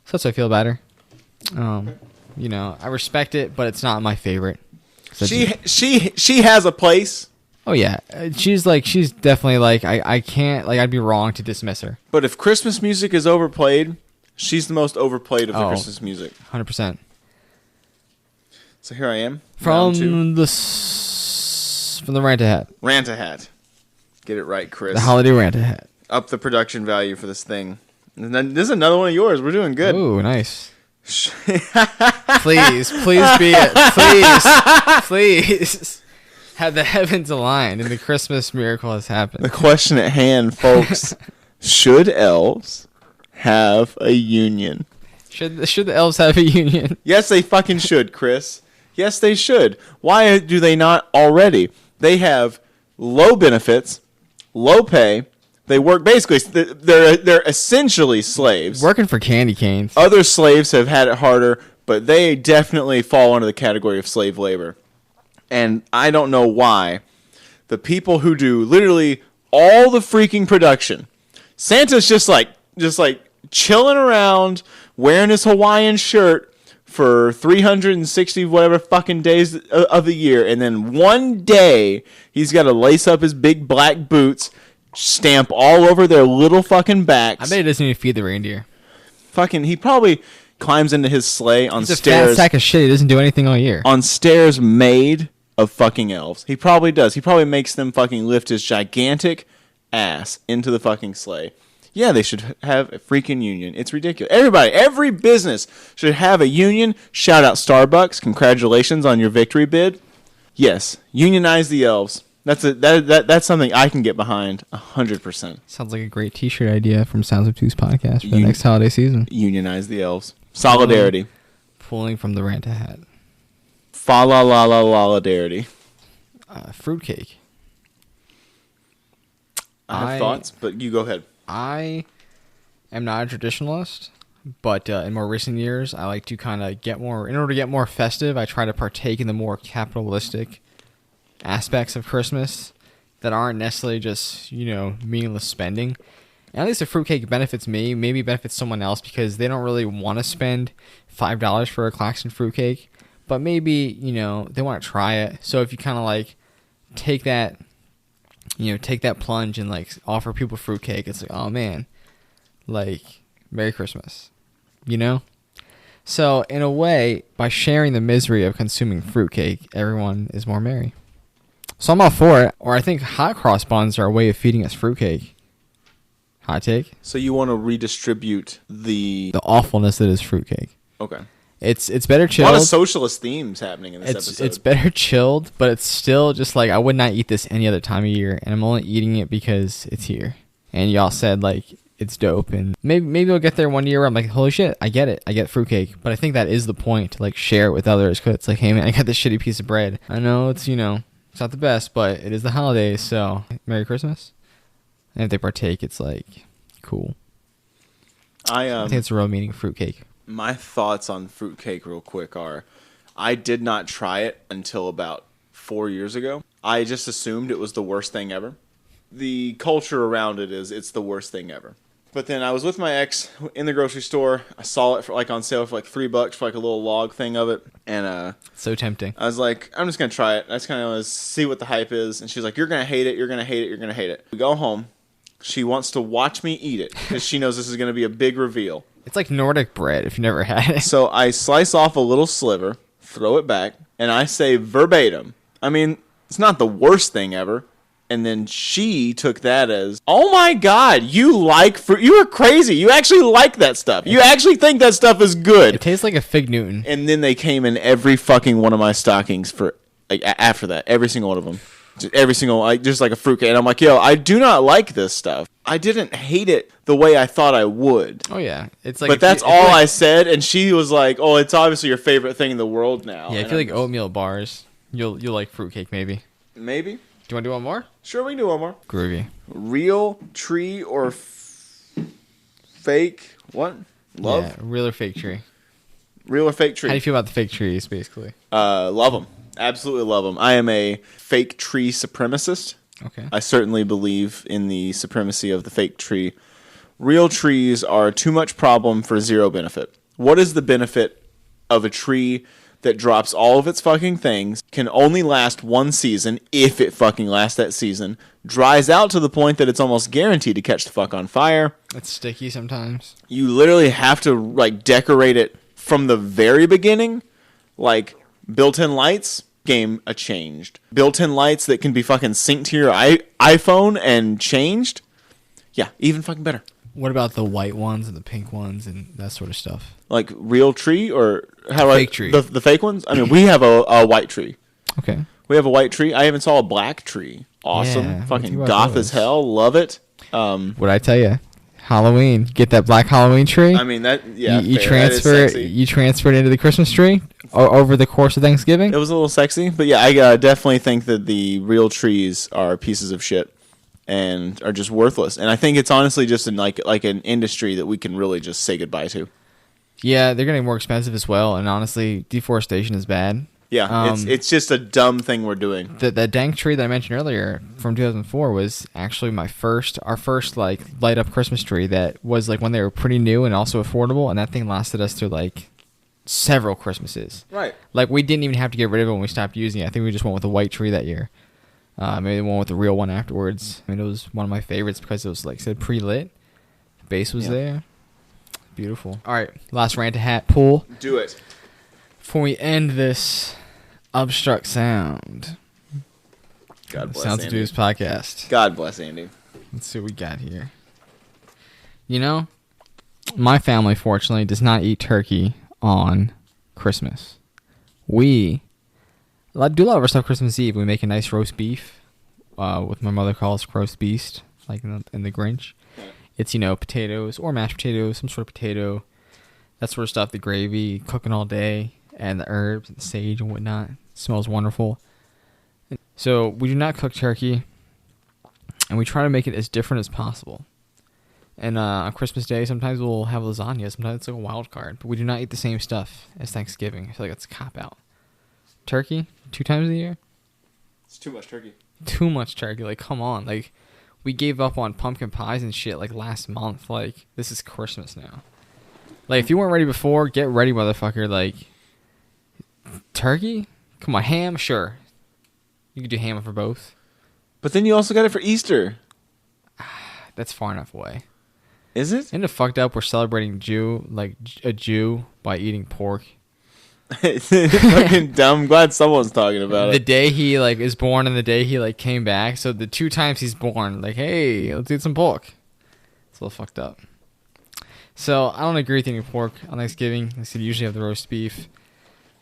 [SPEAKER 2] So that's how I feel about her. You know, I respect it, but it's not my favorite. So
[SPEAKER 1] she has a place.
[SPEAKER 2] Oh yeah, she's definitely like I can't, like, I'd be wrong to dismiss her.
[SPEAKER 1] But if Christmas music is overplayed, she's the most overplayed of the Christmas music.
[SPEAKER 2] 100%.
[SPEAKER 1] So here I am
[SPEAKER 2] from the Ranta hat.
[SPEAKER 1] Ranta hat. Get it right, Chris.
[SPEAKER 2] The holiday Ranta hat.
[SPEAKER 1] Up the production value for this thing. And then this is another one of yours. We're doing good.
[SPEAKER 2] Ooh, nice. Please be it. Please. Have the heavens aligned and the Christmas miracle has happened.
[SPEAKER 1] The question at hand, folks. Should elves have a union?
[SPEAKER 2] Should the elves have a union?
[SPEAKER 1] Yes, they fucking should, Chris. Yes, they should. Why do they not already? They have low benefits, low pay. They work basically. They're essentially slaves.
[SPEAKER 2] Working for candy canes.
[SPEAKER 1] Other slaves have had it harder, but they definitely fall under the category of slave labor. And I don't know why the people who do literally all the freaking production, Santa's just like chilling around wearing his Hawaiian shirt for 360 whatever fucking days of the year, and then one day he's got to lace up his big black boots, stamp all over their little fucking backs.
[SPEAKER 2] I bet he doesn't even feed the reindeer.
[SPEAKER 1] Fucking, he probably climbs into his sleigh on
[SPEAKER 2] He's
[SPEAKER 1] stairs.
[SPEAKER 2] a fat sack of shit. He doesn't do anything all year.
[SPEAKER 1] On stairs made of fucking elves. He probably does. He probably makes them fucking lift his gigantic ass into the fucking sleigh. Yeah, they should have a freaking union. It's ridiculous. Everybody, every business should have a union. Shout out Starbucks. Congratulations on your victory bid. Yes, unionize the elves. That's something I can get behind 100%.
[SPEAKER 2] Sounds like a great T-shirt idea from Sounds Obtuse Podcast for the next holiday season.
[SPEAKER 1] Unionize the elves. Solidarity.
[SPEAKER 2] Pulling from the Ranta hat.
[SPEAKER 1] Fa la la la solidarity.
[SPEAKER 2] Fruitcake.
[SPEAKER 1] I have thoughts, but you go ahead.
[SPEAKER 2] I am not a traditionalist, but in more recent years, I like to kind of get more, in order to get more festive, I try to partake in the more capitalistic aspects of Christmas that aren't necessarily just, meaningless spending. And at least a fruitcake benefits me, maybe benefits someone else because they don't really want to spend $5 for a Claxton fruitcake, but maybe, they want to try it. So if you kind of like take that plunge and like offer people fruitcake, it's like, oh man, like Merry Christmas, So in a way, by sharing the misery of consuming fruitcake, everyone is more merry. So I'm all for it. Or I think hot cross buns are a way of feeding us fruitcake. Hot take.
[SPEAKER 1] So you want to redistribute the
[SPEAKER 2] awfulness that is fruitcake.
[SPEAKER 1] Okay.
[SPEAKER 2] It's better chilled.
[SPEAKER 1] A lot of socialist themes happening in this episode.
[SPEAKER 2] It's better chilled, but it's still just like I would not eat this any other time of year, and I'm only eating it because it's here. And y'all said like it's dope. And maybe we'll get there one year where I'm like, holy shit, I get it. I get fruitcake. But I think that is the point, to like share it with others. Because it's like, hey man, I got this shitty piece of bread. I know it's, it's not the best, but it is the holidays. So Merry Christmas. And if they partake, it's like cool. I think it's a real meaning of fruitcake.
[SPEAKER 1] My thoughts on fruitcake real quick are, I did not try it until about 4 years ago. I just assumed it was the worst thing ever. The culture around it is it's the worst thing ever. But then I was with my ex in the grocery store. I saw it for like on sale for like $3 for like a little log thing of it. And
[SPEAKER 2] so tempting.
[SPEAKER 1] I was like, I'm just going to try it. I just kind of want to see what the hype is. And she's like, you're going to hate it. You're going to hate it. You're going to hate it. We go home. She wants to watch me eat it because she knows this is going to be a big reveal.
[SPEAKER 2] It's like Nordic bread if you never had it.
[SPEAKER 1] So I slice off a little sliver, throw it back, and I say verbatim, I mean, it's not the worst thing ever. And then she took that as, oh my God, you like fruit. You are crazy. You actually like that stuff. You actually think that stuff is good.
[SPEAKER 2] It tastes like a Fig Newton.
[SPEAKER 1] And then they came in every fucking one of my stockings for like after that. Every single one of them. Every single, like, just like a fruitcake. And I'm like, yo, I do not like this stuff. I didn't hate it the way I thought I would.
[SPEAKER 2] Oh, yeah. It's like,
[SPEAKER 1] but that's all I said. And she was like, oh, it's obviously your favorite thing in the world now.
[SPEAKER 2] Yeah, if you like oatmeal bars, you'll like fruitcake maybe.
[SPEAKER 1] Maybe.
[SPEAKER 2] Do you want to do one more?
[SPEAKER 1] Sure, we can do one more.
[SPEAKER 2] Groovy.
[SPEAKER 1] Real tree or fake? What? Love?
[SPEAKER 2] Yeah, real or fake tree.
[SPEAKER 1] Real or fake tree?
[SPEAKER 2] How do you feel about the fake trees, basically?
[SPEAKER 1] Love them. Absolutely love them. I am a fake tree supremacist.
[SPEAKER 2] Okay.
[SPEAKER 1] I certainly believe in the supremacy of the fake tree. Real trees are too much problem for zero benefit. What is the benefit of a tree that drops all of its fucking things, can only last one season, if it fucking lasts that season, dries out to the point that it's almost guaranteed to catch the fuck on fire?
[SPEAKER 2] It's sticky sometimes.
[SPEAKER 1] You literally have to like decorate it from the very beginning, like built-in lights, game changed. Built-in lights that can be fucking synced to your iPhone and changed. Yeah, even fucking better.
[SPEAKER 2] What about the white ones and the pink ones and that sort of stuff?
[SPEAKER 1] Like real tree or how
[SPEAKER 2] fake tree?
[SPEAKER 1] The fake ones? I mean, we have a white tree.
[SPEAKER 2] Okay.
[SPEAKER 1] We have a white tree. I even saw a black tree. Awesome.
[SPEAKER 2] Yeah,
[SPEAKER 1] fucking goth as hell. Love it.
[SPEAKER 2] What'd I tell you? Halloween. Get that black Halloween tree.
[SPEAKER 1] I mean that. Yeah.
[SPEAKER 2] You transfer it. You transfer it into the Christmas tree over the course of Thanksgiving.
[SPEAKER 1] It was a little sexy, but yeah, I definitely think that the real trees are pieces of shit and are just worthless. And I think it's honestly just in like an industry that we can really just say goodbye to.
[SPEAKER 2] Yeah, they're getting more expensive as well, and honestly, deforestation is bad.
[SPEAKER 1] Yeah, it's just a dumb thing we're doing.
[SPEAKER 2] The dank tree that I mentioned earlier from 2004 was actually our first like light up Christmas tree that was like when they were pretty new and also affordable, and that thing lasted us through like several Christmases.
[SPEAKER 1] Right.
[SPEAKER 2] Like we didn't even have to get rid of it when we stopped using it. I think we just went with a white tree that year. Maybe the one with the real one afterwards. I mean, it was one of my favorites because it was like said pre-lit. The base was there. Beautiful. All right, last rant to hat pull.
[SPEAKER 1] Do it.
[SPEAKER 2] Before we end this obstruct sound.
[SPEAKER 1] God bless
[SPEAKER 2] Sounds
[SPEAKER 1] Andy.
[SPEAKER 2] Obtuse Podcast.
[SPEAKER 1] God bless Andy.
[SPEAKER 2] Let's see what we got here. You know, my family fortunately does not eat turkey on Christmas. We do a lot of our stuff Christmas Eve. We make a nice roast beef, what my mother calls roast beast, like in the Grinch. It's, potatoes or mashed potatoes, some sort of potato, that sort of stuff, the gravy, cooking all day, and the herbs and the sage and whatnot. It smells wonderful. So we do not cook turkey, and we try to make it as different as possible. And on Christmas Day, sometimes we'll have lasagna. Sometimes it's like a wild card. But we do not eat the same stuff as Thanksgiving. I feel like that's a cop-out. Turkey, 2 times a year?
[SPEAKER 1] It's too much turkey.
[SPEAKER 2] Too much turkey. Like, come on. Like, we gave up on pumpkin pies and shit, like, last month. Like, this is Christmas now. Like, if you weren't ready before, get ready, motherfucker. Like, turkey? Come on, ham? Sure. You could do ham for both.
[SPEAKER 1] But then you also got it for Easter.
[SPEAKER 2] That's far enough away.
[SPEAKER 1] Is it?
[SPEAKER 2] Isn't it fucked up we're celebrating a Jew by eating pork?
[SPEAKER 1] Fucking dumb. I'm glad someone's talking about
[SPEAKER 2] The
[SPEAKER 1] it.
[SPEAKER 2] day he is born and the day he came back. So the 2 times he's born, hey, let's eat some pork. It's a little fucked up. So I don't agree with eating pork on Thanksgiving. Like I said, usually have the roast beef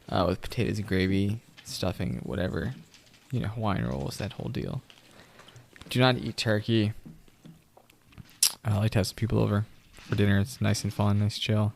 [SPEAKER 2] with potatoes and gravy, stuffing, whatever. Hawaiian rolls, that whole deal. Do not eat turkey. I like to have some people over for dinner. It's nice and fun, nice chill.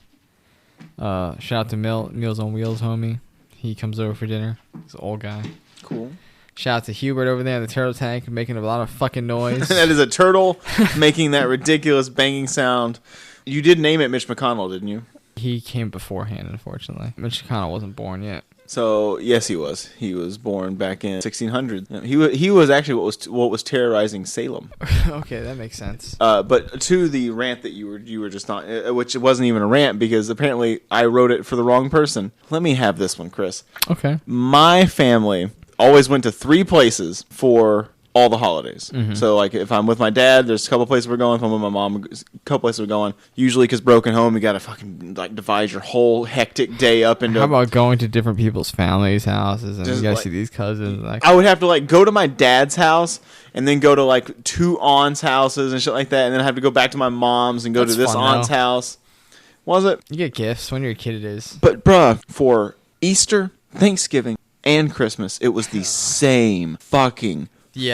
[SPEAKER 2] Shout out to Meals on Wheels, homie. He comes over for dinner. He's an old guy.
[SPEAKER 1] Cool.
[SPEAKER 2] Shout out to Hubert over there in the turtle tank making a lot of fucking noise.
[SPEAKER 1] That is a turtle making that ridiculous banging sound. You did name it Mitch McConnell, didn't you?
[SPEAKER 2] He came beforehand, unfortunately. Mitch McConnell wasn't born yet.
[SPEAKER 1] So yes, he was. He was born back in 1600. He was actually what was terrorizing Salem.
[SPEAKER 2] Okay, that makes sense.
[SPEAKER 1] But to the rant that you were just on, which it wasn't even a rant because apparently I wrote it for the wrong person. Let me have this one, Chris.
[SPEAKER 2] Okay.
[SPEAKER 1] My family always went to 3 places for all the holidays. Mm-hmm. So, like, if I'm with my dad, there's a couple places we're going. If I'm with my mom, a couple places we're going. Usually, because broken home, you got to fucking, like, divide your whole hectic day up into...
[SPEAKER 2] How about going to different people's families' houses and you got to
[SPEAKER 1] like,
[SPEAKER 2] see these cousins? Like,
[SPEAKER 1] I would have to, like, go to my dad's house and then go to, like, 2 aunts' houses and shit like that. And then I have to go back to my mom's and go to this aunt's house. Was it?
[SPEAKER 2] You get gifts. When you're a kid, it is.
[SPEAKER 1] But, bruh, for Easter, Thanksgiving, and Christmas, it was the same fucking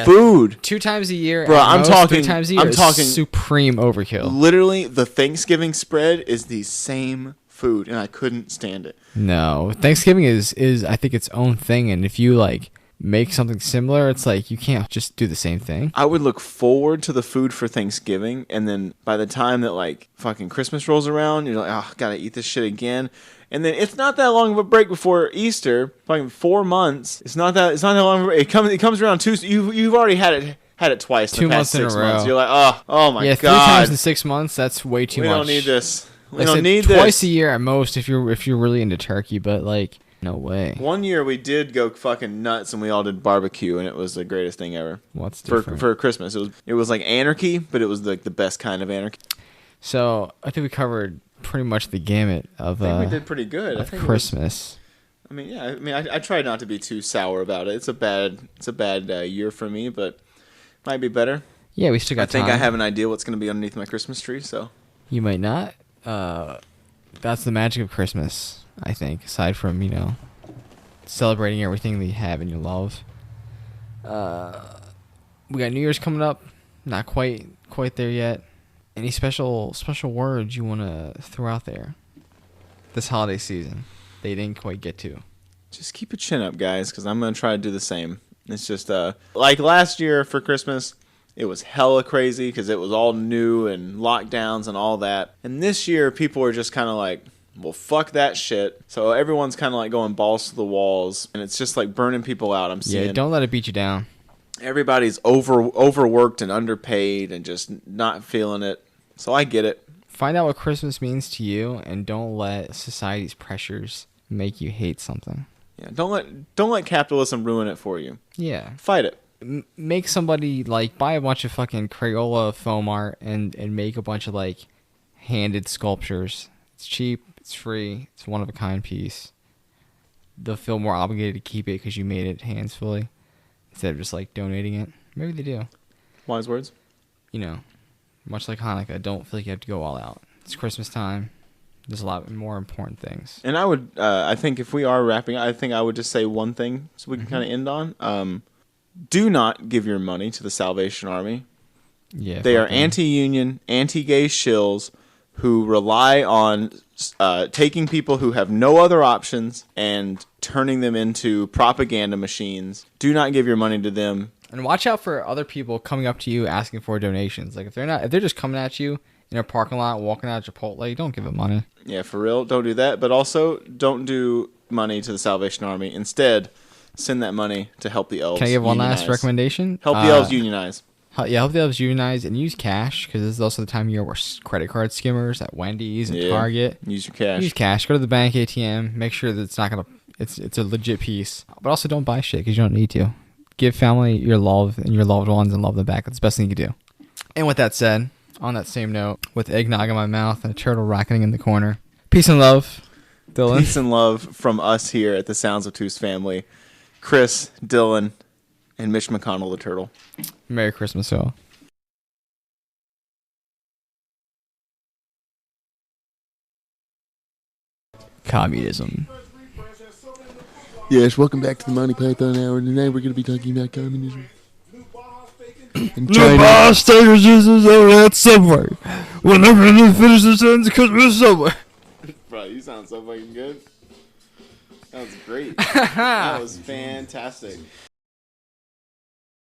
[SPEAKER 1] food.
[SPEAKER 2] 2 times a year,
[SPEAKER 1] bro. I'm talking
[SPEAKER 2] 3 times a year.
[SPEAKER 1] I'm talking
[SPEAKER 2] supreme overkill.
[SPEAKER 1] Literally, the Thanksgiving spread is the same food, and I couldn't stand it.
[SPEAKER 2] No, Thanksgiving is I think its own thing, and if you like make something similar, it's like you can't just do the same thing.
[SPEAKER 1] I would look forward to the food for Thanksgiving, and then by the time that like fucking Christmas rolls around, you're like, oh, gotta eat this shit again. And then it's not that long of a break before Easter, fucking 4 months. It's not that long. It comes around you've already had it twice in the past 6 months. You're like, oh my god.
[SPEAKER 2] 3 times in 6 months. That's way too much.
[SPEAKER 1] We don't need this. We
[SPEAKER 2] don't
[SPEAKER 1] need
[SPEAKER 2] this. Twice
[SPEAKER 1] this.
[SPEAKER 2] a year at most if you're really into turkey, but like no way.
[SPEAKER 1] One year we did go fucking nuts and we all did barbecue and it was the greatest thing ever.
[SPEAKER 2] What's different?
[SPEAKER 1] For Christmas? It was like anarchy, but it was like the best kind of anarchy.
[SPEAKER 2] So I think we covered pretty much the gamut of.
[SPEAKER 1] I think we did pretty good.
[SPEAKER 2] Of Christmas.
[SPEAKER 1] I tried not to be too sour about it. It's a bad year for me, but might be better.
[SPEAKER 2] Yeah, we still got time.
[SPEAKER 1] I think I have an idea what's going to be underneath my Christmas tree. So
[SPEAKER 2] you might not. That's the magic of Christmas, I think. Aside from celebrating everything that you have and you love. We got New Year's coming up. Not quite there yet. Any special words you want to throw out there this holiday season they didn't quite get to?
[SPEAKER 1] Just keep your chin up, guys, because I'm going to try to do the same. It's just like last year for Christmas, it was hella crazy because it was all new and lockdowns and all that. And this year, people are just kind of like, well, fuck that shit. So everyone's kind of like going balls to the walls, and it's just like burning people out. I'm seeing.
[SPEAKER 2] Yeah, don't let it beat you down.
[SPEAKER 1] Everybody's overworked and underpaid and just not feeling it. So I get it.
[SPEAKER 2] Find out what Christmas means to you and don't let society's pressures make you hate something.
[SPEAKER 1] Yeah, don't let capitalism ruin it for you.
[SPEAKER 2] Yeah.
[SPEAKER 1] Fight it.
[SPEAKER 2] Make somebody buy a bunch of fucking Crayola foam art and make a bunch of handed sculptures. It's cheap, it's free, it's one of a kind piece. They'll feel more obligated to keep it because you made it hands fully. Instead of just donating it. Maybe they do.
[SPEAKER 1] Wise words.
[SPEAKER 2] Much like Hanukkah, don't feel like you have to go all out. It's Christmas time. There's a lot more important things.
[SPEAKER 1] And I think if we are wrapping, I think I would just say one thing so we can kind of end on. Do not give your money to the Salvation Army.
[SPEAKER 2] Yeah,
[SPEAKER 1] they are anti-union, anti-gay shills who rely on taking people who have no other options and turning them into propaganda machines. Do not give your money to them.
[SPEAKER 2] And watch out for other people coming up to you asking for donations. If they're just coming at you in a parking lot, walking out of Chipotle, don't give them money.
[SPEAKER 1] Yeah, for real, don't do that. But also, don't do money to the Salvation Army. Instead, send that money to help the elves.
[SPEAKER 2] Can I give one last recommendation?
[SPEAKER 1] Help the elves unionize.
[SPEAKER 2] Help the elves unionize and use cash, because this is also the time of year where credit card skimmers at Wendy's and Target.
[SPEAKER 1] Use your cash.
[SPEAKER 2] Use cash. Go to the bank ATM. Make sure that it's a legit piece. But also don't buy shit because you don't need to. Give family your love and your loved ones and love them back. That's the best thing you can do. And with that said, on that same note, with eggnog in my mouth and a turtle rocketing in the corner, peace and love, Dylan.
[SPEAKER 1] Peace and love from us here at the Sounds Obtuse family. Chris, Dylan, and Mitch McConnell the turtle.
[SPEAKER 2] Merry Christmas, y'all. Communism.
[SPEAKER 3] Yes, welcome back to the Monty Python Hour. Tonight we're going to be talking about communism.
[SPEAKER 2] The boss takes Jesus over that Subway. Whenever they finish the sentence, because we're Subway.
[SPEAKER 1] Bro, you sound so fucking good. That was great. That was fantastic.